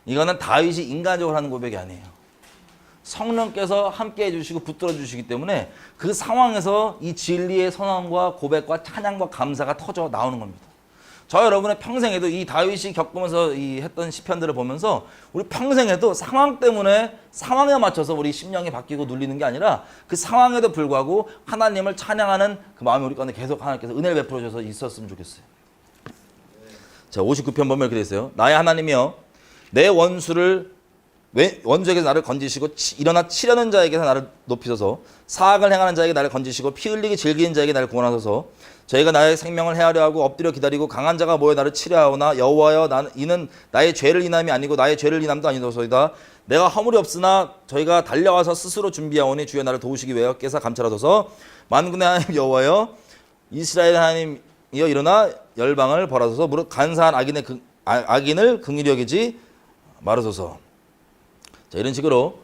이거는 다윗이 인간적으로 하는 고백이 아니에요. 성령께서 함께 해주시고 붙들어 주시기 때문에 그 상황에서 이 진리의 선언과 고백과 찬양과 감사가 터져 나오는 겁니다. 저 여러분의 평생에도 이 다윗이 겪으면서 이 했던 시편들을 보면서 우리 평생에도 상황 때문에 상황에 맞춰서 우리 심령이 바뀌고 눌리는 게 아니라 그 상황에도 불구하고 하나님을 찬양하는 그 마음이 우리 가운데 계속 하나님께서 은혜를 베풀어 주셔서 있었으면 좋겠어요. 자, 59편 보면 이렇게 돼 있어요. 나의 하나님이여 내 원수에게서 나를 건지시고 일어나 치려는 자에게서 나를 높이소서. 사악을 행하는 자에게 나를 건지시고 피 흘리기 즐기는 자에게 나를 구원하소서. 저희가 나의 생명을 헤아려 하고 엎드려 기다리고 강한 자가 모여 나를 치려 하오나 여호와여 이는 나의 죄를 인함이 아니고 나의 죄를 인함도 아니도소이다. 내가 허물이 없으나 저희가 달려와서 스스로 준비하오니 주여 나를 도우시기 위하여 깨사 감찰하소서. 만군의 하나님 여호와여 이스라엘 하나님이여 일어나 열방을 벌하소서. 무릇 간사한 악인을 긍휼히 여기지 말으소서. 자, 이런 식으로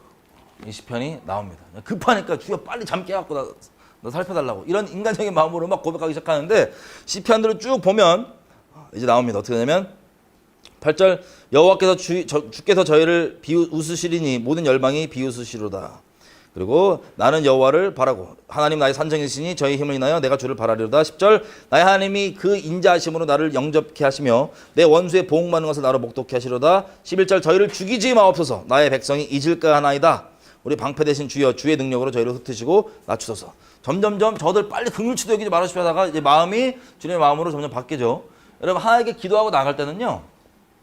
이 시편이 나옵니다. 급하니까 주여 빨리 잠 깨갖고 나 살펴달라고 이런 인간적인 마음으로 막 고백하기 시작하는데 시편들을 쭉 보면 이제 나옵니다. 어떻게 되냐면 8절 여호와께서 주께서 저희를 비웃으시리니 모든 열방이 비웃으시로다. 그리고 나는 여호와를 바라고 하나님 나의 산정이시니 저희 힘을 인하여 내가 주를 바라리로다. 10절 나의 하나님이 그 인자하심으로 나를 영접케 하시며 내 원수의 보응받는 것을 나로 목독케 하시로다. 11절 저희를 죽이지 마옵소서. 나의 백성이 잊을까 하나이다. 우리 방패 되신 주여 주의 능력으로 저희를 흩으시고 낮추소서. 점점점 저들 빨리 긍휼치도 여기지 말아주시오 하다가 이제 마음이 주님의 마음으로 점점 바뀌죠. 여러분 하나님께 기도하고 나갈 때는요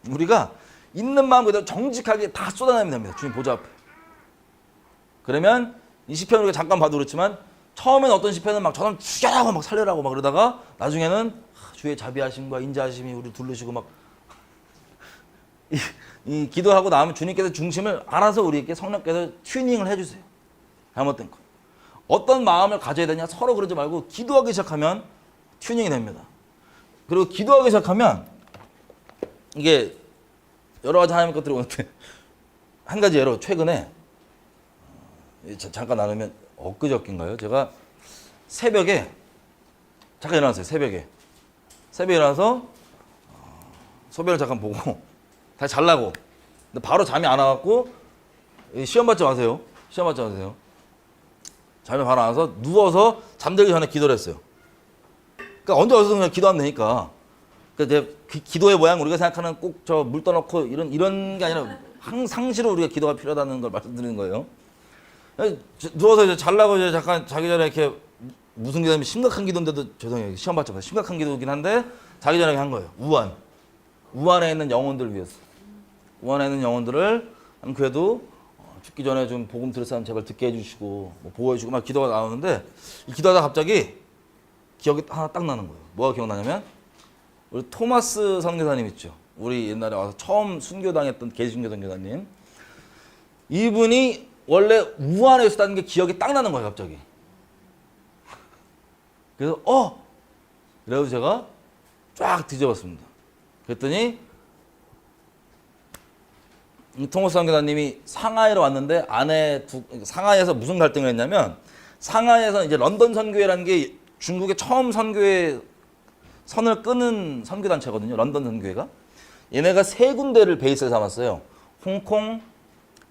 우리가 있는 마음 그대로 정직하게 다 쏟아내면 됩니다. 주님 보좌 앞에. 그러면 이 시편을 우리가 잠깐 봐도 그렇지만 처음엔 어떤 시편은 막 저는 죽여라고 막 살려라고 막 그러다가 나중에는 주의 자비하심과 인자하심이 우리를 둘러시고 막 이 기도하고 나면 주님께서 중심을 알아서 우리에게 성령께서 튜닝을 해주세요. 잘못된 거. 어떤 마음을 가져야 되냐 서로 그러지 말고 기도하기 시작하면 튜닝이 됩니다. 그리고 기도하기 시작하면 이게 여러 가지 하나님 것들이 오는데 한 가지 예로 최근에 잠깐 나누면 엊그저께인가요? 제가 새벽에 잠깐 일어났어요. 새벽에 일어나서 소변을 잠깐 보고 다시 잘라고 근데 바로 잠이 안 와갖고 시험 받지 마세요. 잠이 바로 안 와서 누워서 잠들기 전에 기도를 했어요. 그러니까 언제 어디서 그냥 기도하면 되니까. 그러니까 기도의 모양 우리가 생각하는 꼭 저 물 떠넣고 이런 게 아니라 상시로 우리가 기도가 필요하다는 걸 말씀드리는 거예요. 누워서 이제 잘라고 이제 잠깐 자기 전에 이렇게 무슨 기도냐면 심각한 기도인데도 죄송해요. 시험 받자마자 심각한 기도이긴 한데 자기 전에 한 거예요. 우한에 있는 영혼들을 위해서. 우한에 있는 영혼들을 그래도 죽기 전에 좀 복음 들을 사람 제발 듣게 해주시고 뭐 보호해 주고 막 기도가 나오는데 이 기도하다 갑자기 기억이 하나 딱 나는 거예요. 뭐가 기억나냐면 우리 토마스 선교사님 있죠. 우리 옛날에 와서 처음 순교당했던 개신교 선교사님. 이분이 원래 우한에 있었다는 게 기억이 딱 나는 거예요. 갑자기. 그래서 그래서 제가 쫙 뒤져봤습니다. 그랬더니 토마스 선교사님이 상하이로 왔는데 상하이에서 무슨 갈등을 했냐면 상하이에서 이제 런던 선교회라는 게 중국의 처음 선교회 선을 끄는 선교단체거든요. 런던 선교회가. 얘네가 세 군데를 베이스를 삼았어요. 홍콩,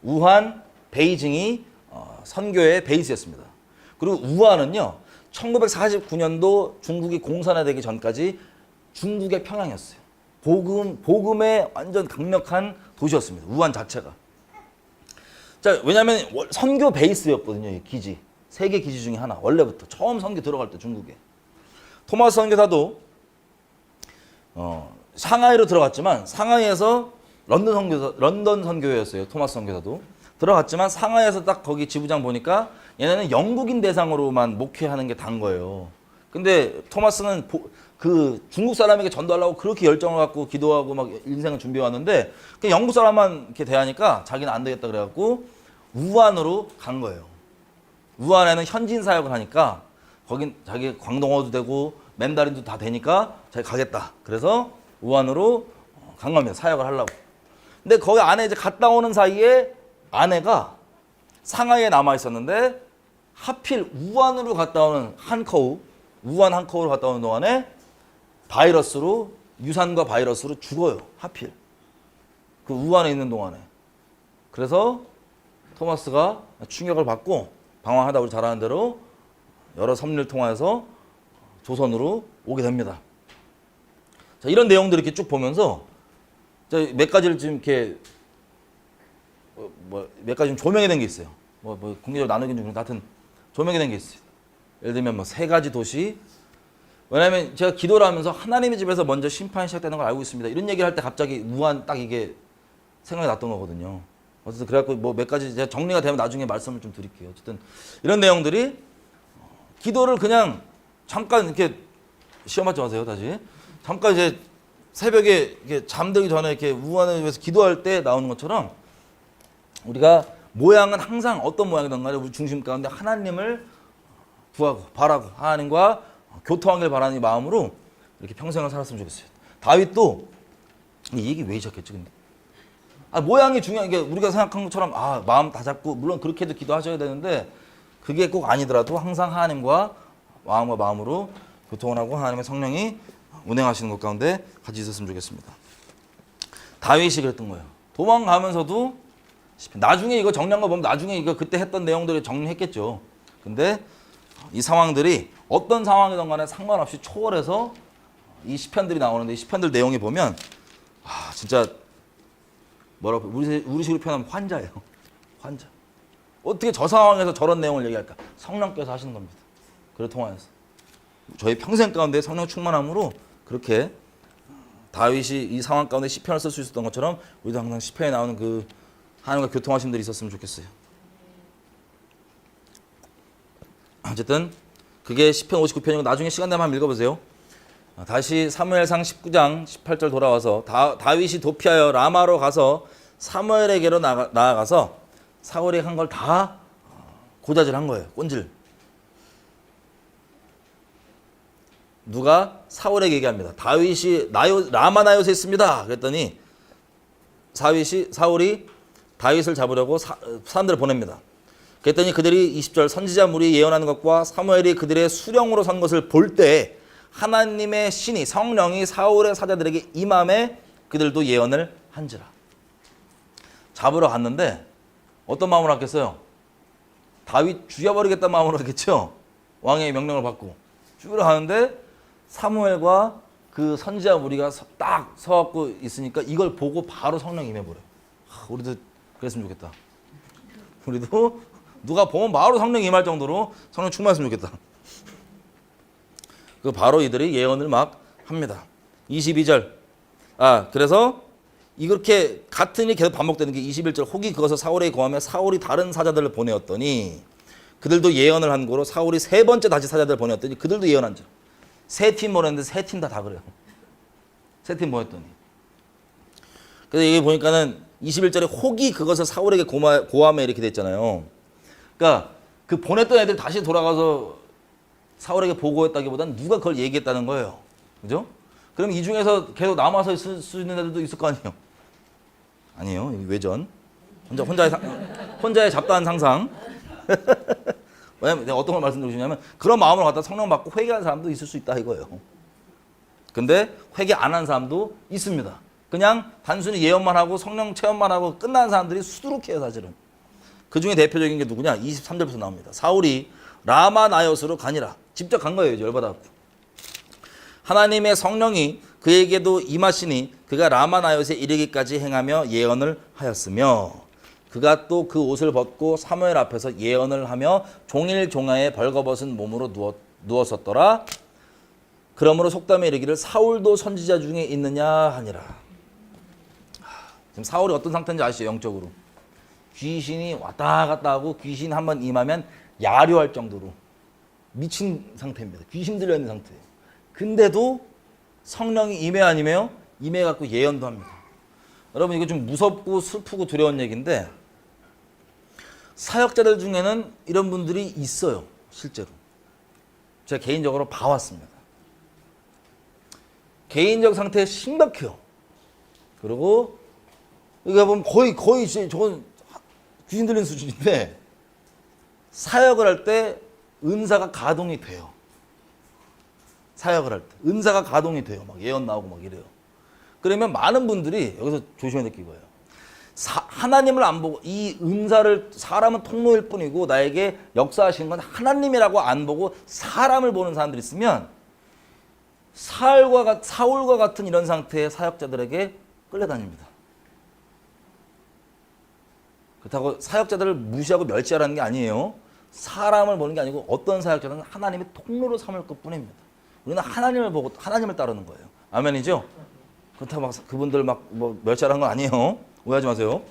우한, 베이징이 선교의 베이스였습니다. 그리고 우한은요. 1949년도 중국이 공산화되기 전까지 중국의 평양이었어요. 복음의 완전 강력한 도시였습니다. 우한 자체가. 자, 왜냐하면 선교 베이스였거든요. 이 기지. 세계 기지 중에 하나. 원래부터 처음 선교 들어갈 때 중국에. 토마스 선교사도 상하이로 들어갔지만 상하이에서 런던 선교회였어요. 토마스 선교사도. 들어갔지만 상하이에서 딱 거기 지부장 보니까 얘네는 영국인 대상으로만 목회하는 게 단 거예요. 근데 토마스는 그 중국 사람에게 전도하려고 그렇게 열정을 갖고 기도하고 막 인생을 준비해 왔는데 그 영국 사람만 이렇게 대하니까 자기는 안 되겠다 그래갖고 우한으로 간 거예요. 우한에는 현지인 사역을 하니까 거긴 자기 광동어도 되고 맨다린도 다 되니까 자기 가겠다. 그래서 우한으로 간 겁니다. 사역을 하려고. 근데 거기 안에 이제 갔다 오는 사이에 아내가 상하이에 남아 있었는데 하필 우한으로 갔다 오는 우한 한커우로 갔다 오는 동안에 유산과 바이러스로 죽어요. 하필. 그 우한에 있는 동안에. 그래서 토마스가 충격을 받고 방황하다 우리 잘 아는 대로 여러 섭리를 통해서 조선으로 오게 됩니다. 자, 이런 내용들을 이렇게 쭉 보면서 몇 가지를 지금 이렇게 몇 가지 좀 조명이 된 게 있어요. 공개적으로 나누긴 좀 하여튼 조명이 된 게 있어요. 예를 들면 세 가지 도시. 왜냐하면 제가 기도를 하면서 하나님의 집에서 먼저 심판이 시작되는 걸 알고 있습니다. 이런 얘기를 할 때 갑자기 우한 딱 이게 생각이 났던 거거든요. 어쨌든 그래갖고 몇 가지 제가 정리가 되면 나중에 말씀을 좀 드릴게요. 어쨌든 이런 내용들이 기도를 그냥 잠깐 이렇게 시험하지 마세요. 다시 잠깐 이제 새벽에 이렇게 잠들기 전에 이렇게 우한을 위해서 기도할 때 나오는 것처럼 우리가 모양은 항상 어떤 모양이든 간에 우리 중심 가운데 하나님을 구하고 바라고 하나님과 교통하길 바라는 이 마음으로 이렇게 평생을 살았으면 좋겠어요. 다윗도 이 얘기 왜 시작했지 근데? 모양이 중요한 게 우리가 생각한 것처럼 마음 다 잡고 물론 그렇게도 기도하셔야 되는데 그게 꼭 아니더라도 항상 하나님과 마음과 마음으로 교통을 하고 하나님의 성령이 운행하시는 것 가운데 같이 있었으면 좋겠습니다. 다윗이 그랬던 거예요. 도망가면서도 나중에 이거 정리한 거 보면 나중에 이거 그때 했던 내용들을 정리했겠죠. 근데 이 상황들이 어떤 상황이든 간에 상관없이 초월해서 이 시편들이 나오는데 이 시편들 내용이 보면 진짜 뭐라고 우리식으로 표현하면 환자예요. 환자. 어떻게 저 상황에서 저런 내용을 얘기할까? 성령께서 하시는 겁니다. 그를 통하여서. 저희 평생 가운데 성령 충만함으로 그렇게 다윗이 이 상황 가운데 시편을 쓸 수 있었던 것처럼 우리도 항상 시편에 나오는 그 하나님과 교통하심들이 있었으면 좋겠어요. 어쨌든 그게 시편 59편이고 나중에 시간 되면 한번 읽어보세요. 다시 사무엘상 19장 18절 돌아와서 다윗이 도피하여 라마로 가서 사무엘에게로 나아가서 사울이 한 걸 다 고자질한 거예요. 꼰질. 누가 사울에게 얘기합니다. 다윗이 라마 나요트에 있습니다. 그랬더니 사울이 다윗을 잡으려고 사람들을 보냅니다. 그랬더니 그들이 20절 선지자 물이 예언하는 것과 사무엘이 그들의 수령으로 선 것을 볼 때 하나님의 신이 성령이 사울의 사자들에게 임함에 그들도 예언을 한지라. 잡으러 갔는데 어떤 마음으로 갔겠어요? 다윗 죽여버리겠다는 마음으로 갔겠죠. 왕의 명령을 받고 죽으러 가는데 사무엘과 그 선지자 무리가 딱 서갖고 있으니까 이걸 보고 바로 성령이 임해버려요. 우리도 그랬으면 좋겠다. 우리도 누가 보면 바로 성령이 임할 정도로 성령 충만했으면 좋겠다. 그 바로 이들이 예언을 막 합니다. 22절. 그래서 이렇게 같은 일이 계속 반복되는 게 21절. 혹이 그것을 사울에게 고하며 사울이 다른 사자들을 보내었더니 그들도 예언을 한 거로 사울이 세 번째 다시 사자들을 보내었더니 그들도 예언한 줄. 세 팀 보냈는데 세 팀 다 그래요. 세 팀 보냈더니. 그래서 여기 보니까는 21절에 혹이 그것을 사울에게 고하며 이렇게 됐잖아요. 그러니까 그 보냈던 애들이 다시 돌아가서 사울에게 보고했다기보다는 누가 그걸 얘기했다는 거예요. 그죠? 그럼 이 중에서 계속 남아서 있을 수 있는 애들도 있을 거 아니에요. 아니에요. 외전. 혼자의 잡다한 상상. 왜냐면 내가 어떤 걸 말씀드리고 싶냐면 그런 마음을 갖다 성령 받고 회개한 사람도 있을 수 있다 이거예요. 근데 회개 안 한 사람도 있습니다. 그냥 단순히 예언만 하고 성령 체험만 하고 끝난 사람들이 수두룩해요 사실은. 그 중에 대표적인 게 누구냐? 23절부터 나옵니다. 사울이 라마 나요스로 가니라. 직접 간 거예요. 열받아갖고. 하나님의 성령이 그에게도 임하시니 그가 라마 나요스에 이르기까지 행하며 예언을 하였으며 그가 또 그 옷을 벗고 사무엘 앞에서 예언을 하며 종일 종아에 벌거벗은 몸으로 누웠었더라. 그러므로 속담에 이르기를 사울도 선지자 중에 있느냐 하니라. 지금 사울이 어떤 상태인지 아시죠? 영적으로. 귀신이 왔다 갔다 하고 귀신 한번 임하면 야료할 정도로 미친 상태입니다. 귀신 들려있는 상태예요. 근데도 성령이 임해 안 임해요? 임해갖고 예언도 합니다. 여러분 이거 좀 무섭고 슬프고 두려운 얘기인데 사역자들 중에는 이런 분들이 있어요. 실제로. 제가 개인적으로 봐왔습니다. 개인적 상태에 심각해요. 그리고 이거 보면 거의 저건 귀신 들린 수준인데 사역을 할 때 은사가 가동이 돼요. 사역을 할 때 은사가 가동이 돼요. 막 예언 나오고 막 이래요. 그러면 많은 분들이 여기서 조심해야 될 게 이거예요. 하나님을 안 보고 이 은사를 사람은 통로일 뿐이고 나에게 역사하시는 건 하나님이라고 안 보고 사람을 보는 사람들이 있으면 사울과 같은 이런 상태의 사역자들에게 끌려다닙니다. 그렇다고 사역자들을 무시하고 멸시하라는 게 아니에요. 사람을 보는 게 아니고 어떤 사역자는 하나님의 통로로 삼을 것뿐입니다. 우리는 하나님을 보고 하나님을 따르는 거예요. 아멘이죠? 그렇다고 막 그분들 막 뭐 멸시하라는 건 아니에요. 오해하지 마세요.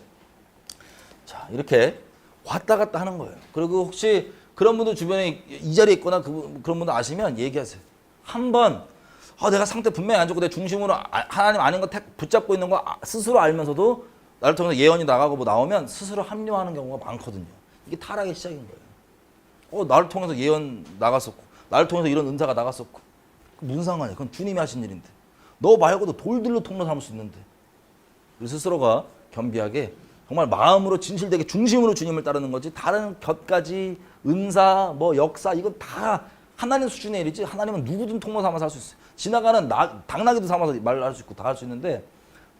자, 이렇게 왔다 갔다 하는 거예요. 그리고 혹시 그런 분들 주변에 이 자리에 있거나 그런 분들 아시면 얘기하세요. 한번 내가 상태 분명히 안 좋고 내 중심으로 하나님 아는 거 붙잡고 있는 거 스스로 알면서도 나를 통해서 예언이 나가고 뭐 나오면 스스로 합리화하는 경우가 많거든요. 이게 타락의 시작인 거예요. 나를 통해서 예언 나갔었고 나를 통해서 이런 은사가 나갔었고 무슨 상관이야. 그건 주님이 하신 일인데 너 말고도 돌들로 통로 삼을 수 있는데 우리 스스로가 겸비하게 정말 마음으로 진실되게 중심으로 주님을 따르는 거지 다른 곁가지 은사 뭐 역사 이건 다 하나님 수준의 일이지 하나님은 누구든 통로 삼아서 할 수 있어요. 지나가는 당나귀도 삼아서 말을 할 수 있고 다 할 수 있는데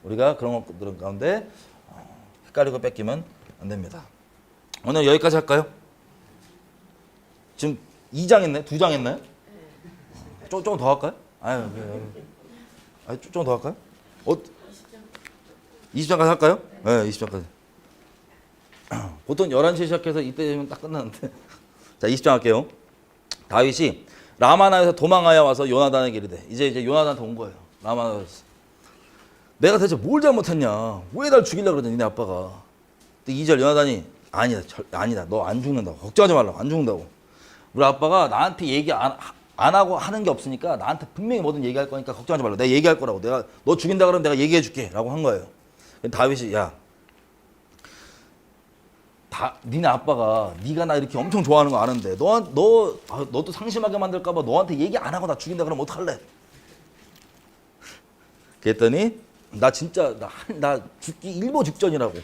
우리가 그런 것들 가운데 헷갈리고 뺏기면 안 됩니다. 오늘 여기까지 할까요? 지금 2장 했나요? 2장 했나요? 조금 더 할까요? 조금 더 할까요? 20장까지 할까요? 네, 20장까지. 보통 11시에 시작해서 이때 되면 딱 끝나는데. 자, 20장 할게요. 다윗이 라마나에서 도망하여 와서 요나단에게 이르되 이제 요나단한테 온 거예요. 라마나에서. 내가 대체 뭘 잘못했냐? 왜 날 죽이려고 그러냐, 니네 아빠가. 2절 요나단이 아니다. 너 안 죽는다고. 걱정하지 말라고. 안 죽는다고. 우리 아빠가 나한테 얘기 안 하고 하는 게 없으니까 나한테 분명히 뭐든 얘기할 거니까 걱정하지 말라고. 내가 얘기할 거라고. 내가 너 죽인다 그러면 내가 얘기해 줄게. 라고 한 거예요. 다윗이 니네 아빠가 네가 나 이렇게 엄청 좋아하는 거 아는데 너도 상심하게 만들까 봐 너한테 얘기 안 하고 나 죽인다 그러면 어떡할래? 그랬더니 나 진짜 나 죽기 일보 직전이라고.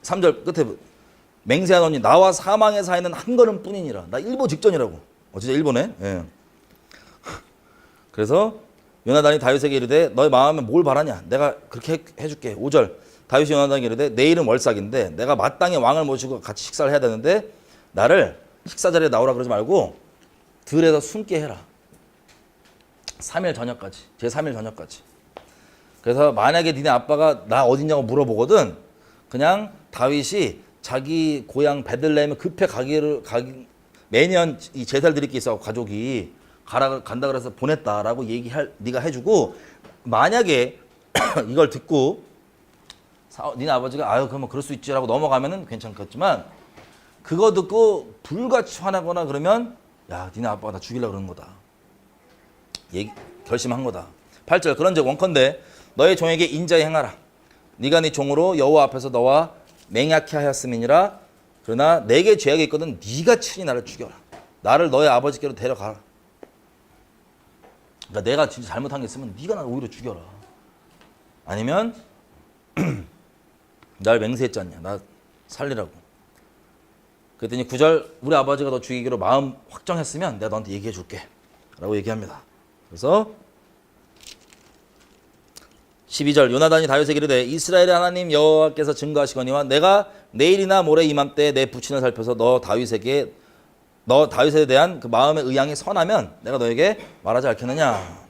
3절 끝에 맹세하노니 나와 사망의 사이는 한 걸음 뿐이니라. 나 일보 직전이라고. 진짜 일보네. 예. 그래서 요나단이 다윗에게 이르되 너의 마음에 뭘 바라냐? 내가 그렇게 해줄게. 5절 다윗이 요나단에게 이르되 내일은 월삭인데 내가 마땅히 왕을 모시고 같이 식사를 해야 되는데 나를 식사 자리에 나오라 그러지 말고 들에서 숨게 해라. 3일 저녁까지. 제 3일 저녁까지. 그래서 만약에 니네 아빠가 나 어디냐고 물어보거든 그냥 다윗이 자기 고향 베들레헴에 급해 매년 이 제사를 드릴 게 있어 가족이 간다 그래서 보냈다라고 네가 해주고 만약에 이걸 듣고 니네 아버지가 아유 그러면 그럴 수 있지라고 넘어가면은 괜찮겠지만 그거 듣고 불같이 화나거나 그러면 야 니네 아빠가 나 죽이려고 그러는 거다. 결심한 거다. 8절 그런즉 원컨대 너의 종에게 인자히 행하라. 네가 네 종으로 여호와 앞에서 너와 맹약해 하였음이니라. 그러나 내게 죄악이 있거든 네가 친히 나를 죽여라. 나를 너의 아버지께로 데려가라. 그러니까 내가 진짜 잘못한 게 있으면 네가 나를 오히려 죽여라. 아니면 날 맹세했지 않냐. 나 살리라고. 그랬더니 9절 우리 아버지가 너 죽이기로 마음 확정했으면 내가 너한테 얘기해 줄게 라고 얘기합니다. 그래서 12절 요나단이 다윗에게 이르되 이스라엘의 하나님 여호와께서 증거하시거니와 내가 내일이나 모레 이맘때 내 부친을 살펴서 너 다윗에 대한 그 마음의 의향이 선하면 내가 너에게 말하지 않겠느냐.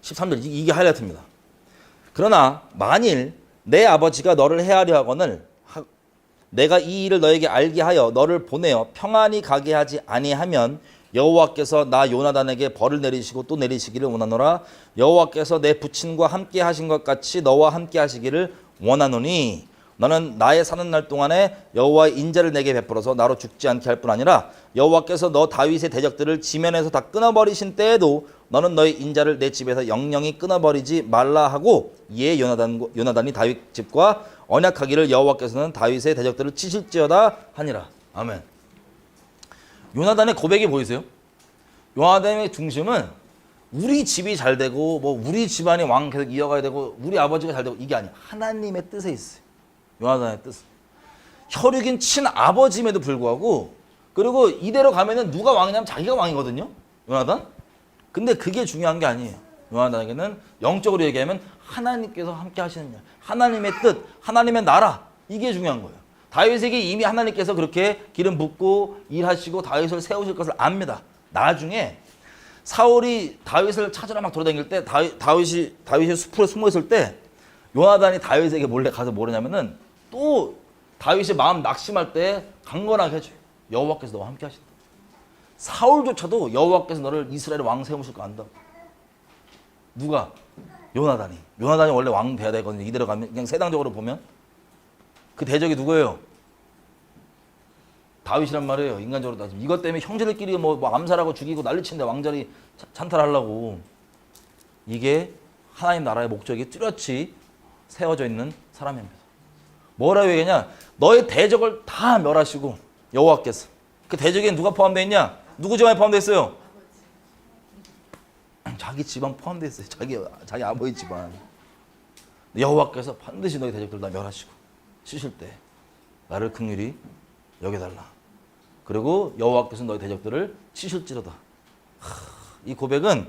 13절 이게 하이라이트입니다. 그러나 만일 내 아버지가 너를 해하려 하거늘 내가 이 일을 너에게 알게 하여 너를 보내어 평안히 가게 하지 아니하면 여호와께서 나 요나단에게 벌을 내리시고 또 내리시기를 원하노라. 여호와께서 내 부친과 함께 하신 것 같이 너와 함께 하시기를 원하노니 너는 나의 사는 날 동안에 여호와의 인자를 내게 베풀어서 나로 죽지 않게 할 뿐 아니라 여호와께서 너 다윗의 대적들을 지면에서 다 끊어버리신 때에도 너는 너의 인자를 내 집에서 영영히 끊어버리지 말라 하고 이에 요나단이 다윗 집과 언약하기를 여호와께서는 다윗의 대적들을 치실지어다 하니라. 아멘. 요나단의 고백이 보이세요? 요나단의 중심은 우리 집이 잘 되고 뭐 우리 집안이 왕 계속 이어가야 되고 우리 아버지가 잘 되고 이게 아니야. 하나님의 뜻에 있어요. 요나단의 뜻. 혈육인 친아버지임에도 불구하고 그리고 이대로 가면은 누가 왕이냐면 자기가 왕이거든요. 요나단. 근데 그게 중요한 게 아니에요. 요나단에게는 영적으로 얘기하면 하나님께서 함께 하시는 일, 하나님의 뜻, 하나님의 나라 이게 중요한 거예요. 다윗에게 이미 하나님께서 그렇게 기름 붓고 일하시고 다윗을 세우실 것을 압니다. 나중에 사울이 다윗을 찾으러 막 돌아다닐 때 다윗이 숲으로 숨어 있을 때 요나단이 다윗에게 몰래 가서 뭐냐면은 또 다윗의 마음 낙심할 때 강건하게 해줘요. 여호와께서 너와 함께 하신다. 사울조차도 여호와께서 너를 이스라엘의 왕 세우실 거 안다. 누가? 요나단이 원래 왕 돼야 되거든요. 이대로 가면 그냥 세상적으로 보면 그 대적이 누구예요? 다윗이란 말이에요. 인간적으로 따지면 이것 때문에 형제들끼리 뭐 암살하고 죽이고 난리친데 왕자리 찬탈하려고. 이게 하나님 나라의 목적이 뚜렷이 세워져 있는 사람입니다. 뭐라고 얘기하냐? 너의 대적을 다 멸하시고 여호와께서. 그 대적에 누가 포함되어 있냐? 누구 집안에 포함되어 있어요? 자기 집안 포함되어 있어요. 자기 아버지 집안. 여호와께서 반드시 너희 대적들 다 멸하시고 치실 때 나를 긍휼히 여겨달라. 그리고 여호와께서 너희 대적들을 치실지로다. 이 고백은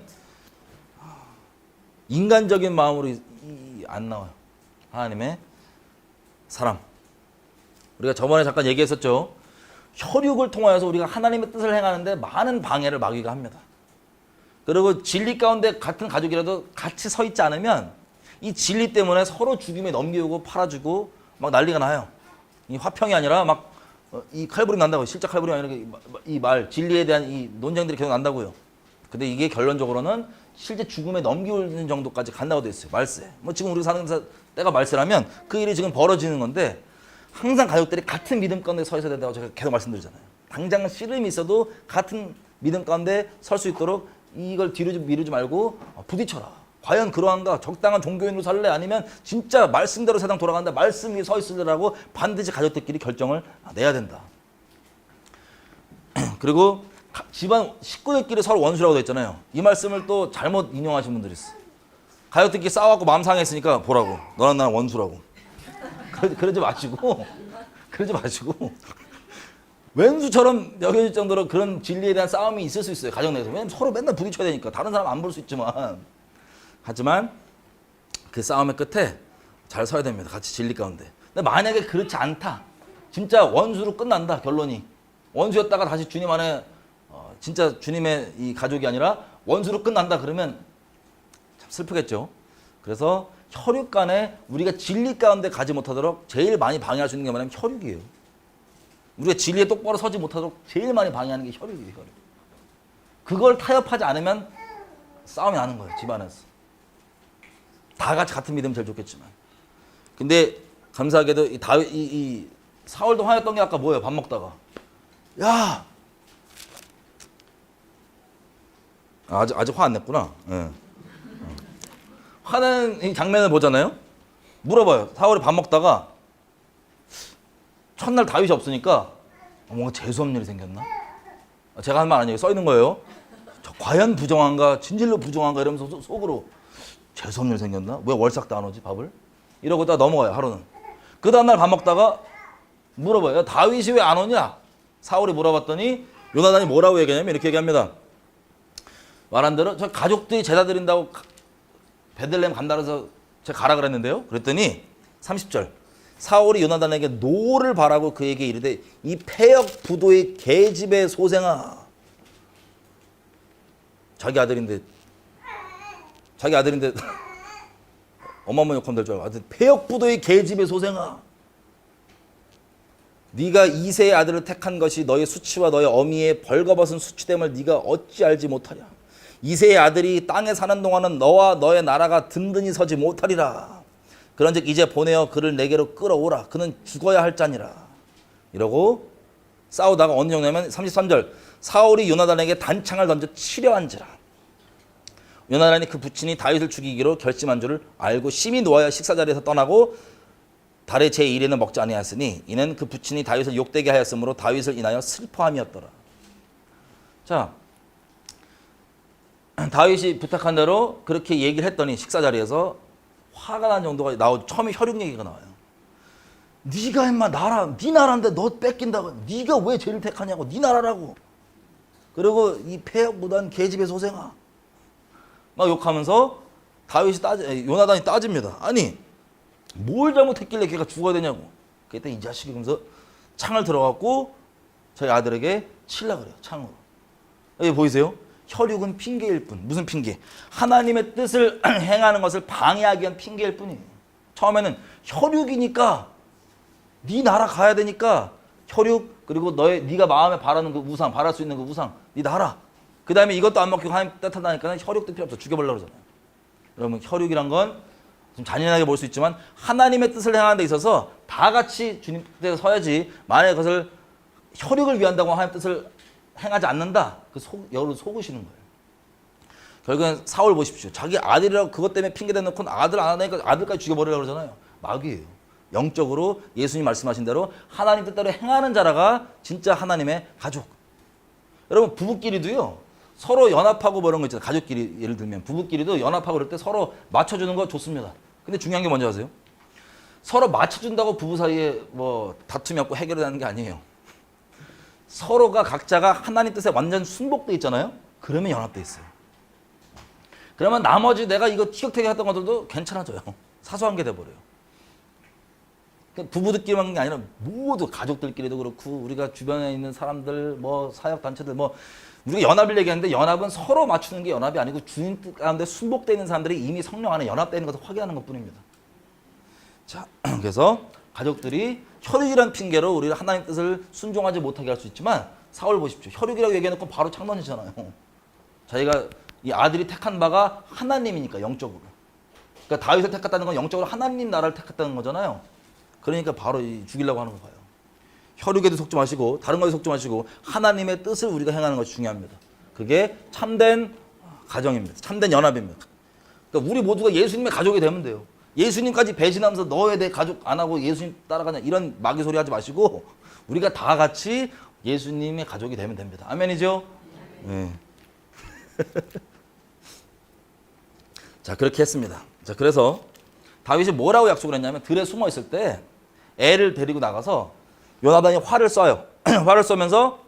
인간적인 마음으로 안 나와요. 하나님의 사람. 우리가 저번에 잠깐 얘기했었죠. 혈육을 통하여서 우리가 하나님의 뜻을 행하는데 많은 방해를 마귀가 합니다. 그리고 진리 가운데 같은 가족이라도 같이 서 있지 않으면 이 진리 때문에 서로 죽임에 넘기고 팔아주고 막 난리가 나요. 이 화평이 아니라 막 이 칼부림 난다고요. 실제 칼부림이 아니라 이 말 진리에 대한 이 논쟁들이 계속 난다고요. 근데 이게 결론적으로는 실제 죽음에 넘기는 정도까지 간다고 돼 있어요. 말세. 뭐 지금 우리가 사는 때가 말세라면 그 일이 지금 벌어지는 건데 항상 가족들이 같은 믿음 가운데 서 있어야 된다고 제가 계속 말씀드리잖아요. 당장 씨름이 있어도 같은 믿음 가운데 설 수 있도록 이걸 뒤로 미루지 말고 부딪혀라. 과연 그러한가? 적당한 종교인으로 살래? 아니면 진짜 말씀대로 세상 돌아간다. 말씀 위에 서 있으려고 반드시 가족들끼리 결정을 내야 된다. 그리고 집안 식구들끼리 서로 원수라고 돼 있잖아요. 이 말씀을 또 잘못 인용하신 분들이 있어. 가족들끼리 싸워갖고 마음 상했으니까 보라고. 너랑 나랑 원수라고. 그러지 마시고 왼수처럼 여겨질 정도로 그런 진리에 대한 싸움이 있을 수 있어요. 가정 내에서. 왜냐면 서로 맨날 부딪혀야 되니까. 다른 사람 안 볼 수 있지만. 하지만 그 싸움의 끝에 잘 서야 됩니다. 같이 진리 가운데. 근데 만약에 그렇지 않다. 진짜 원수로 끝난다. 결론이. 원수였다가 다시 주님 안에 진짜 주님의 이 가족이 아니라 원수로 끝난다. 그러면 참 슬프겠죠. 그래서 혈육 간에 우리가 진리 가운데 가지 못하도록 제일 많이 방해할 수 있는 게 뭐냐면 혈육이에요. 우리가 진리에 똑바로 서지 못하도록 제일 많이 방해하는 게 혈육이에요. 혈육. 그걸 타협하지 않으면 싸움이 나는 거예요. 집안에서. 다 같이 같은 믿음 제일 좋겠지만. 근데 감사하게도 이 사울도 화냈던 게 아까 뭐예요? 밥 먹다가. 야! 아직 화 안 냈구나. 예. 화내는 이 장면을 보잖아요. 물어봐요. 사울이 밥 먹다가 첫날 다윗이 없으니까 뭔가 재수없는 일이 생겼나? 제가 한 말 아니에요. 써 있는 거예요. 저 과연 부정한가? 진실로 부정한가? 이러면서 속으로 재수없는 일이 생겼나? 왜 월삭도 안 오지 밥을? 이러고 다 넘어가요. 하루는. 그 다음날 밥 먹다가 물어봐요. 다윗이 왜 안 오냐? 사울이 물어봤더니 요나단이 뭐라고 얘기하냐면 이렇게 얘기합니다. 말한 대로 저 가족들이 제사 드린다고 베들레헴 간다 그래서 제가 가라 그랬는데요. 그랬더니 30절 사울이 요나단에게 노를 바라고 그에게 이르되 이 패역 부도의 계집의 소생아. 자기 아들인데 어마어마 욕하면 될 줄 알고 패역 부도의 계집의 소생아. 네가 이새의 아들을 택한 것이 너의 수치와 너의 어미의 벌거벗은 수치됨을 네가 어찌 알지 못하랴. 이새의 아들이 땅에 사는 동안은 너와 너의 나라가 든든히 서지 못하리라. 그런즉 이제 보내어 그를 내게로 끌어오라. 그는 죽어야 할 자니라. 이러고 싸우다가 어느 정도냐면 33절 사울이 요나단에게 단창을 던져 치려한지라. 요나단이 그 부친이 다윗을 죽이기로 결심한 줄을 알고 심히 노하여 식사자리에서 떠나고 달의 제1일에는 먹지 아니하였으니 이는 그 부친이 다윗을 욕되게 하였으므로 다윗을 인하여 슬퍼함이었더라. 자, 다윗이 부탁한 대로 그렇게 얘기를 했더니 식사자리에서 화가 난 정도가 나오죠. 처음에 혈육 얘기가 나와요. 네가 임마 네 나라인데 너 뺏긴다고. 네가 왜 죄를 택하냐고. 네 나라라고. 그리고 이 패역 무단 계집의 소생아. 막 욕하면서 요나단이 따집니다. 아니 뭘 잘못했길래 걔가 죽어야 되냐고. 그때 이 자식이 그러면서 창을 들어갖고 저희 아들에게 치려고 그래요. 창으로. 여기 보이세요? 혈육은 핑계일 뿐. 무슨 핑계? 하나님의 뜻을 행하는 것을 방해하기 위한 핑계일 뿐이에요. 처음에는 혈육이니까 네 나라 가야 되니까 혈육 그리고 네가 마음에 바라는 그 우상, 바랄 수 있는 그 우상, 네 나라. 그 다음에 이것도 안 먹히고 하나님 뜻하다니까 혈육도 필요 없어. 죽여버리려고 그러잖아요. 여러분 혈육이란 건 좀 잔인하게 볼 수 있지만 하나님의 뜻을 행하는 데 있어서 다 같이 주님 뜻에 서야지. 만약에 그것을 혈육을 위한다고 하나님 뜻을 행하지 않는다. 여러분 속으시는 거예요. 결국엔 사울 보십시오. 자기 아들이라고 그것 때문에 핑계 대놓고 아들 안 하니까 아들까지 죽여버리려고 그러잖아요. 마귀예요. 영적으로 예수님 말씀하신 대로 하나님 뜻대로 행하는 자라가 진짜 하나님의 가족. 여러분 부부끼리도요. 서로 연합하고 뭐 이런 거 있잖아요. 가족끼리 예를 들면 부부끼리도 연합하고 그럴 때 서로 맞춰주는 거 좋습니다. 근데 중요한 게 뭔지 아세요? 서로 맞춰준다고 부부 사이에 뭐 다툼이 없고 해결이 되는 게 아니에요. 서로가 각자가 하나님 뜻에 완전 순복돼 있잖아요. 그러면 연합돼 있어요. 그러면 나머지 내가 이거 티격태격 했던 것들도 괜찮아져요. 사소한 게 돼버려요. 부부들끼리만 하는 게 아니라 모두 가족들끼리도 그렇고 우리가 주변에 있는 사람들 뭐 사역단체들 뭐 우리가 연합을 얘기하는데 연합은 서로 맞추는 게 연합이 아니고 주님 뜻 가운데 순복되어 있는 사람들이 이미 성령 안에 연합되어 있는 것을 확인하는 것뿐입니다. 자, 그래서 가족들이 혈육이란 핑계로 우리를 하나님 뜻을 순종하지 못하게 할 수 있지만 사울 보십시오. 혈육이라고 얘기해놓고 바로 창 던지잖아요. 자기가 이 아들이 택한 바가 하나님이니까 영적으로. 그러니까 다윗을 택했다는 건 영적으로 하나님 나라를 택했다는 거잖아요. 그러니까 바로 죽이려고 하는 거 봐요. 혈육에도 속지 마시고 다른 거에 속지 마시고 하나님의 뜻을 우리가 행하는 것이 중요합니다. 그게 참된 가정입니다. 참된 연합입니다. 그러니까 우리 모두가 예수님의 가족이 되면 돼요. 예수님까지 배신하면서 너에 대해 가족 안 하고 예수님 따라가냐 이런 마귀 소리 하지 마시고 우리가 다 같이 예수님의 가족이 되면 됩니다. 아멘이죠? 네. 자 그렇게 했습니다. 자 그래서 다윗이 뭐라고 약속을 했냐면 들에 숨어 있을 때 애를 데리고 나가서 요나단이 활을 쏴요. 활을 쏘면서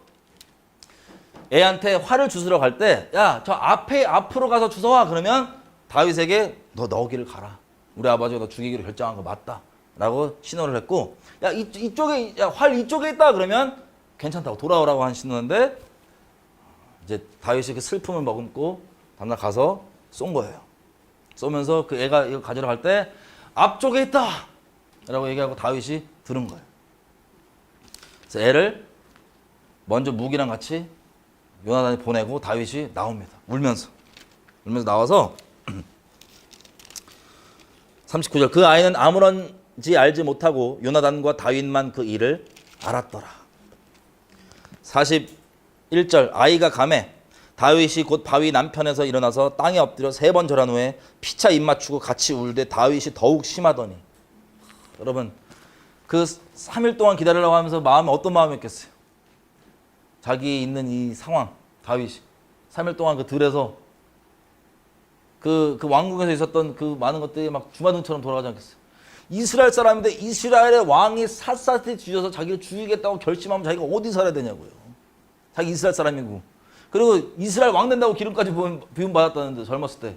애한테 활을 주스러 갈 때 야 저 앞으로 가서 주워와. 그러면 다윗에게 너 길을 가라. 우리 아버지가 너 죽이기로 결정한 거 맞다. 라고 신호를 했고 야 이쪽에 활 이쪽에 있다. 그러면 괜찮다고 돌아오라고 한 신호인데 이제 다윗이 그 슬픔을 머금고 다음날 가서 쏜 거예요. 쏘면서 그 애가 이거 가지러 갈 때 앞쪽에 있다. 라고 얘기하고 다윗이 들은 거예요. 그래서 애를 먼저 무기랑 같이 요나단이 보내고 다윗이 나옵니다. 울면서 나와서 39절 그 아이는 아무런지 알지 못하고 요나단과 다윗만 그 일을 알았더라. 41절 아이가 가매 다윗이 곧 바위 남편에서 일어나서 땅에 엎드려 3번 절한 후에 피차 입 맞추고 같이 울되 다윗이 더욱 심하더니. 여러분 그 3일 동안 기다리려고 하면서 마음에 어떤 마음이었겠어요? 자기 있는 이 상황, 다윗이 3일 동안 그 들에서 그 왕궁에서 있었던 그 많은 것들이 막 주마등처럼 돌아가지 않겠어요? 이스라엘 사람인데 이스라엘의 왕이 샅샅이 뒤져서 자기를 죽이겠다고 결심하면 자기가 어디 살아야 되냐고요. 자기 이스라엘 사람이고. 그리고 이스라엘 왕 된다고 기름까지 부음 받았다는데 젊었을 때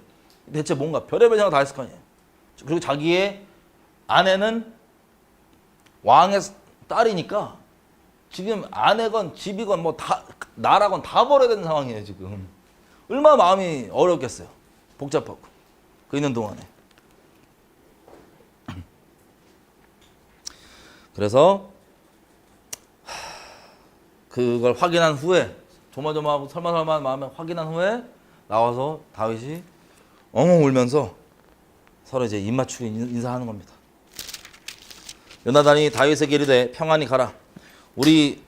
대체 뭔가 별의별 생각 다 했을 거 아니에요. 그리고 자기의 아내는 왕의 딸이니까 지금 아내건 집이건 뭐 다 나라건 다 버려야 되는 상황이에요 지금. 얼마나 마음이 어렵겠어요. 복잡하고 그 있는 동안에. 그래서 그걸 확인한 후에 조마조마하고 설마설마한 마음에 확인한 후에 나와서 다윗이 엉엉 울면서 서로 이제 입맞추기 인사하는 겁니다. 요나단이 다윗에게 이르되 평안히 가라. 우리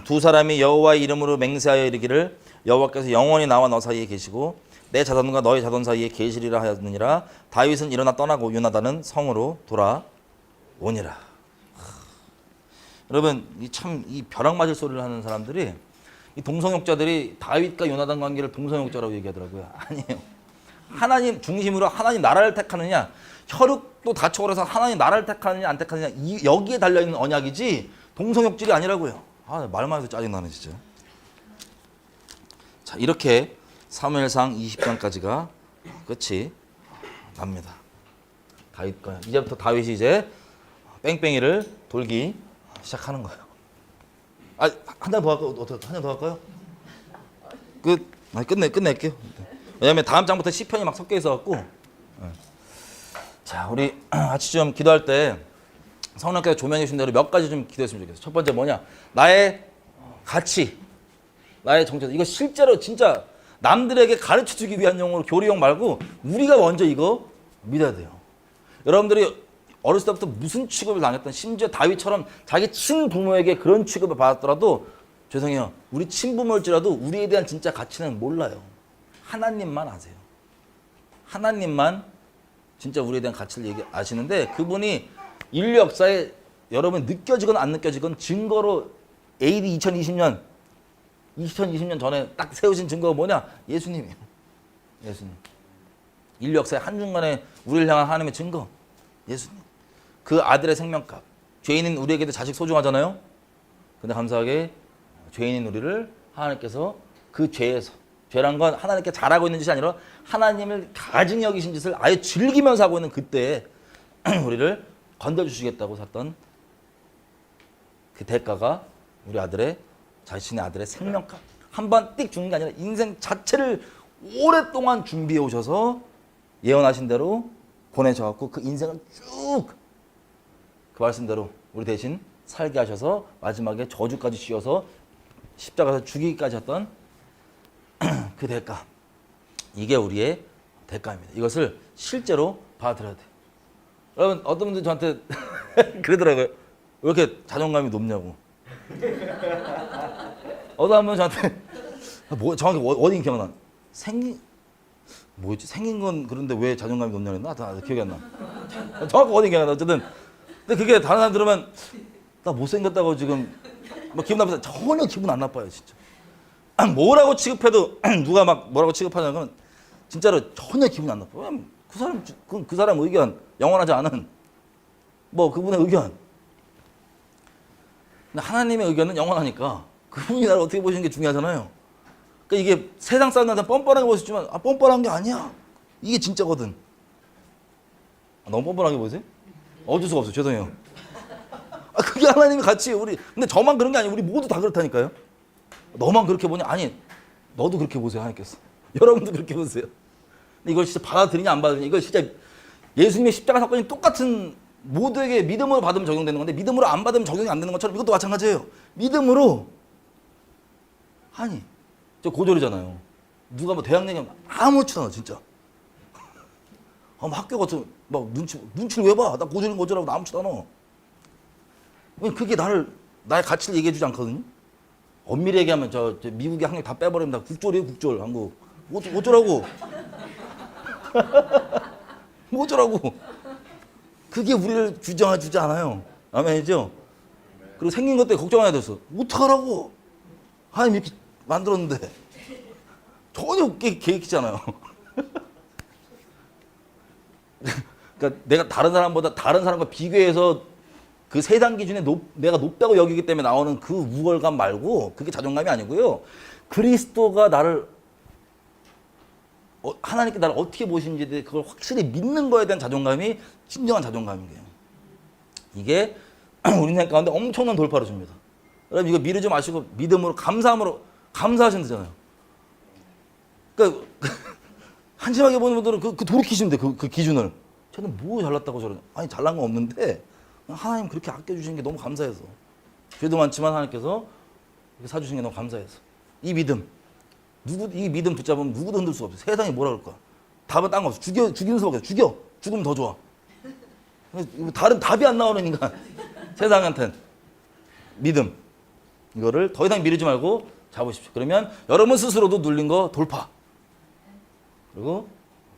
두 사람이 여호와의 이름으로 맹세하여 이르기를 여호와께서 영원히 나와 너 사이에 계시고 내 자손과 너의 자손 사이에 계시리라 하였느니라. 다윗은 일어나 떠나고 요나단은 성으로 돌아오니라. 여러분 이 벼락 맞을 소리를 하는 사람들이 이 동성역자들이 다윗과 요나단 관계를 동성역자라고 얘기하더라고요. 아니에요. 하나님 중심으로 하나님 나라를 택하느냐 혈육도 다 초월해서 하나님 나라를 택하느냐 안 택하느냐 여기에 달려있는 언약이지 동성역질이 아니라고요. 말만 해도 짜증나네 진짜. 자 이렇게 사무엘상 20장까지가 끝이 납니다. 다윗과 이제부터 다윗이 이제 뺑뺑이를 돌기 시작하는 거예요. 한 장 더 할까요? 어떻게 한 장 더 할까요? 끝낼게요. 왜냐면 다음 장부터 시편이 막 섞여 있어갖고. 자 우리 같이 좀 기도할 때 성령께서 조명해 주신 대로 몇 가지 좀 기도했으면 좋겠어요. 첫 번째 뭐냐? 나의 가치, 나의 정체성. 이거 실제로 진짜 남들에게 가르쳐주기 위한 용어로 교리용 말고 우리가 먼저 이거 믿어야 돼요. 여러분들이 어렸을 때부터 무슨 취급을 당했던 심지어 다윗처럼 자기 친부모에게 그런 취급을 받았더라도 죄송해요. 우리 친부모일지라도 우리에 대한 진짜 가치는 몰라요. 하나님만 아세요. 하나님만 진짜 우리에 대한 가치를 아시는데 그분이 인류 역사에 여러분 느껴지건 안 느껴지건 증거로 AD 2020년 전에 딱 세우신 증거가 뭐냐? 예수님이에요. 예수님. 인류 역사의 한중간에 우리를 향한 하나님의 증거. 예수님. 그 아들의 생명값. 죄인인 우리에게도 자식 소중하잖아요. 근데 감사하게 죄인인 우리를 하나님께서 그 죄에서 죄란 건 하나님께 잘하고 있는 짓이 아니라 하나님을 가증히 여기신 짓을 아예 즐기면서 하고 있는 그때에 우리를 건져주시겠다고 샀던 그 대가가 우리 자신의 아들의 생명값. 한 번 띡 죽는 게 아니라 인생 자체를 오랫동안 준비해 오셔서 예언하신 대로 보내셔갖고 그 인생을 쭉 그 말씀대로 우리 대신 살게 하셔서 마지막에 저주까지 씌워서 십자가에서 죽이기까지 했던 그 대가. 이게 우리의 대가입니다. 이것을 실제로 받아들여야 돼요. 여러분 어떤 분들이 저한테 그러더라고요. 왜 이렇게 자존감이 높냐고. 어떤 분 저한테 정확히 어디 기억나? 생긴 건 그런데 왜 자존감이 높냐 했나? 다 기억이 안 나. 정확히 어디 기억이 안 나. 어쨌든 근데 그게 다른 사람 들으면 나 못생겼다고 지금 막 기분 나쁘다. 전혀 기분 안 나빠요 진짜. 뭐라고 취급해도 누가 막 뭐라고 취급하냐는 건 진짜로 전혀 기분 안 나빠요. 그 사람 의견 영원하지 않은 뭐 그분의 의견. 근데 하나님의 의견은 영원하니까 그분이 나를 어떻게 보시는 게 중요하잖아요. 그러니까 이게 세상 사람들한테 뻔뻔하게 보시지만 뻔뻔한 게 아니야. 이게 진짜거든. 너무 뻔뻔하게 보이세요? 어쩔 수가 없어요. 죄송해요. 그게 하나님의 가치예요. 근데 저만 그런 게 아니에요. 우리 모두 다 그렇다니까요. 너만 그렇게 보냐? 아니, 너도 그렇게 보세요. 하나님께서. 여러분도 그렇게 보세요. 근데 이걸 진짜 받아들이냐 안 받아들이냐. 이거 진짜 예수님의 십자가 사건이 똑같은 모두에게 믿음으로 받으면 적용되는 건데 믿음으로 안 받으면 적용이 안 되는 것처럼 이것도 마찬가지예요. 믿음으로 저 고졸이잖아요. 누가 뭐 대학 얘기하면 아무렇지도 않아 진짜. 막 학교 같은 막 눈치를 왜 봐? 나 고졸하고 나 아무렇지도 않아. 그게 나의 가치를 얘기해주지 않거든요. 엄밀히 얘기하면 저 미국의 학력 다 빼버리면 다 국졸이에요, 국졸. 한국. 어쩌라고. 뭐 어쩌라고. 그게 우리를 규정해주지 않아요. 아멘이죠? 그리고 생긴 것 때문에 걱정 안 해야 됐어. 어떡하라고. 하나님 이렇게 만들었는데. 전혀 계획이잖아요. 그러니까 내가 다른 사람과 비교해서 그 세상 기준에 내가 높다고 여기기 때문에 나오는 그 우월감 말고 그게 자존감이 아니고요. 그리스도가 하나님께 나를 어떻게 보시는지 그걸 확실히 믿는 거에 대한 자존감이 진정한 자존감이에요. 이게 우리 인생 가운데 엄청난 돌파를 줍니다. 여러분 이거 미루지 마시고 믿음으로 감사함으로 감사하시면 되잖아요. 그러니까 한심하게 보는 분들은 그 돌이키시면 돼. 그 기준을. 쟤는 뭐 잘났다고 저러냐. 아니 잘난 건 없는데 하나님 그렇게 아껴주시는 게 너무 감사해서. 죄도 많지만 하나님께서 이렇게 사주시는 게 너무 감사해서. 이 믿음. 이 믿음 붙잡으면 누구도 흔들 수가 없어요. 세상이 뭐라 그럴까. 답은 딴 거 없어. 죽이는 수밖에 없어. 죽으면 더 좋아. 다른 답이 안 나오는 인간. 세상한테는. 믿음. 이거를 더 이상 미루지 말고 잡으십시오. 그러면 여러분 스스로도 눌린 거 돌파. 그리고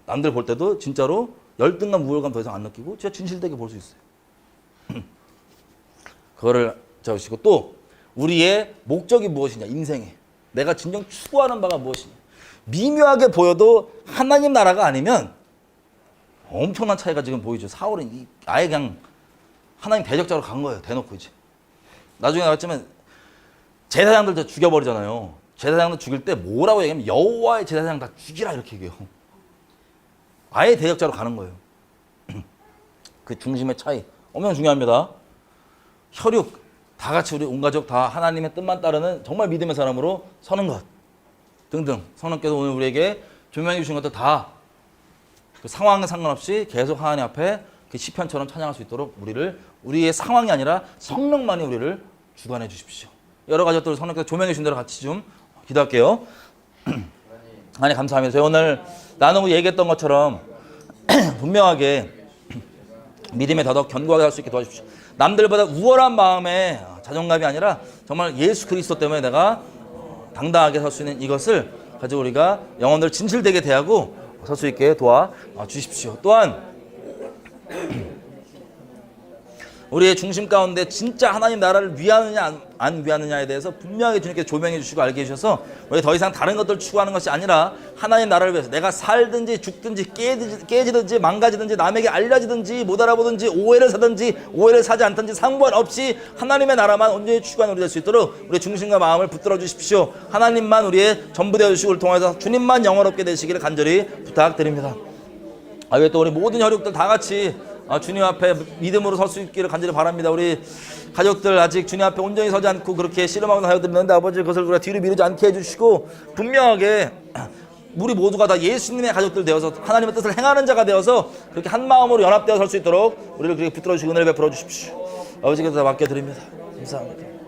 남들 볼 때도 진짜로 열등감, 우월감 더 이상 안 느끼고 진짜 진실되게 볼 수 있어요. 그거를 잡으시고 또 우리의 목적이 무엇이냐, 인생에. 내가 진정 추구하는 바가 무엇이냐. 미묘하게 보여도 하나님 나라가 아니면 엄청난 차이가 지금 보이죠. 사울은 아예 그냥 하나님 대적자로 간 거예요. 대놓고 이제. 나중에 나왔지만 제사장들 다 죽여버리잖아요. 제사장들 죽일 때 뭐라고 얘기하면 여호와의 제사장 다 죽이라 이렇게 얘기해요. 아예 대적자로 가는 거예요. 그 중심의 차이 엄청 중요합니다. 혈육 다 같이 우리 온 가족 다 하나님의 뜻만 따르는 정말 믿음의 사람으로 서는 것 등등 성령께서 오늘 우리에게 조명해 주신 것들 다 그 상황에 상관없이 계속 하나님 앞에 그 시편처럼 찬양할 수 있도록 우리의 상황이 아니라 성령만이 우리를 주관해 주십시오. 여러 가지 것들을 성령께서 조명해 주신 대로 같이 좀 기도할게요. 하나님 감사합니다. 저희 오늘 나누고 얘기했던 것처럼 분명하게 믿음에 더더욱 견고하게 할 수 있게 도와주십시오. 남들보다 우월한 마음에 자존감이 아니라 정말 예수 그리스도 때문에 내가 당당하게 설 수 있는 이것을 가지고 우리가 영혼들 진실되게 대하고 설 수 있게 도와주십시오. 또한 우리의 중심 가운데 진짜 하나님 나라를 위하느냐 안 위하느냐에 대해서 분명하게 주님께서 조명해 주시고 알게 해주셔서 우리 더 이상 다른 것들을 추구하는 것이 아니라 하나님 나라를 위해서 내가 살든지 죽든지 깨지든지 망가지든지 남에게 알려지든지 못 알아보든지 오해를 사든지 오해를 사지 않든지 상관없이 하나님의 나라만 온전히 추구하는 우리 될 수 있도록 우리의 중심과 마음을 붙들어 주십시오. 하나님만 우리의 전부 되어 주시고 통해서 주님만 영원롭게 되시기를 간절히 부탁드립니다. 왜 또 우리 모든 혈육들 다 같이 주님 앞에 믿음으로 설 수 있기를 간절히 바랍니다. 우리 가족들 아직 주님 앞에 온전히 서지 않고 그렇게 씨름하고 사역들 있는데 아버지 그것을 우리가 뒤로 미루지 않게 해주시고 분명하게 우리 모두가 다 예수님의 가족들 되어서 하나님의 뜻을 행하는 자가 되어서 그렇게 한 마음으로 연합되어 설 수 있도록 우리를 그렇게 붙들어 주시고 은혜를 베풀어 주십시오. 아버지께서 맡겨드립니다. 감사합니다.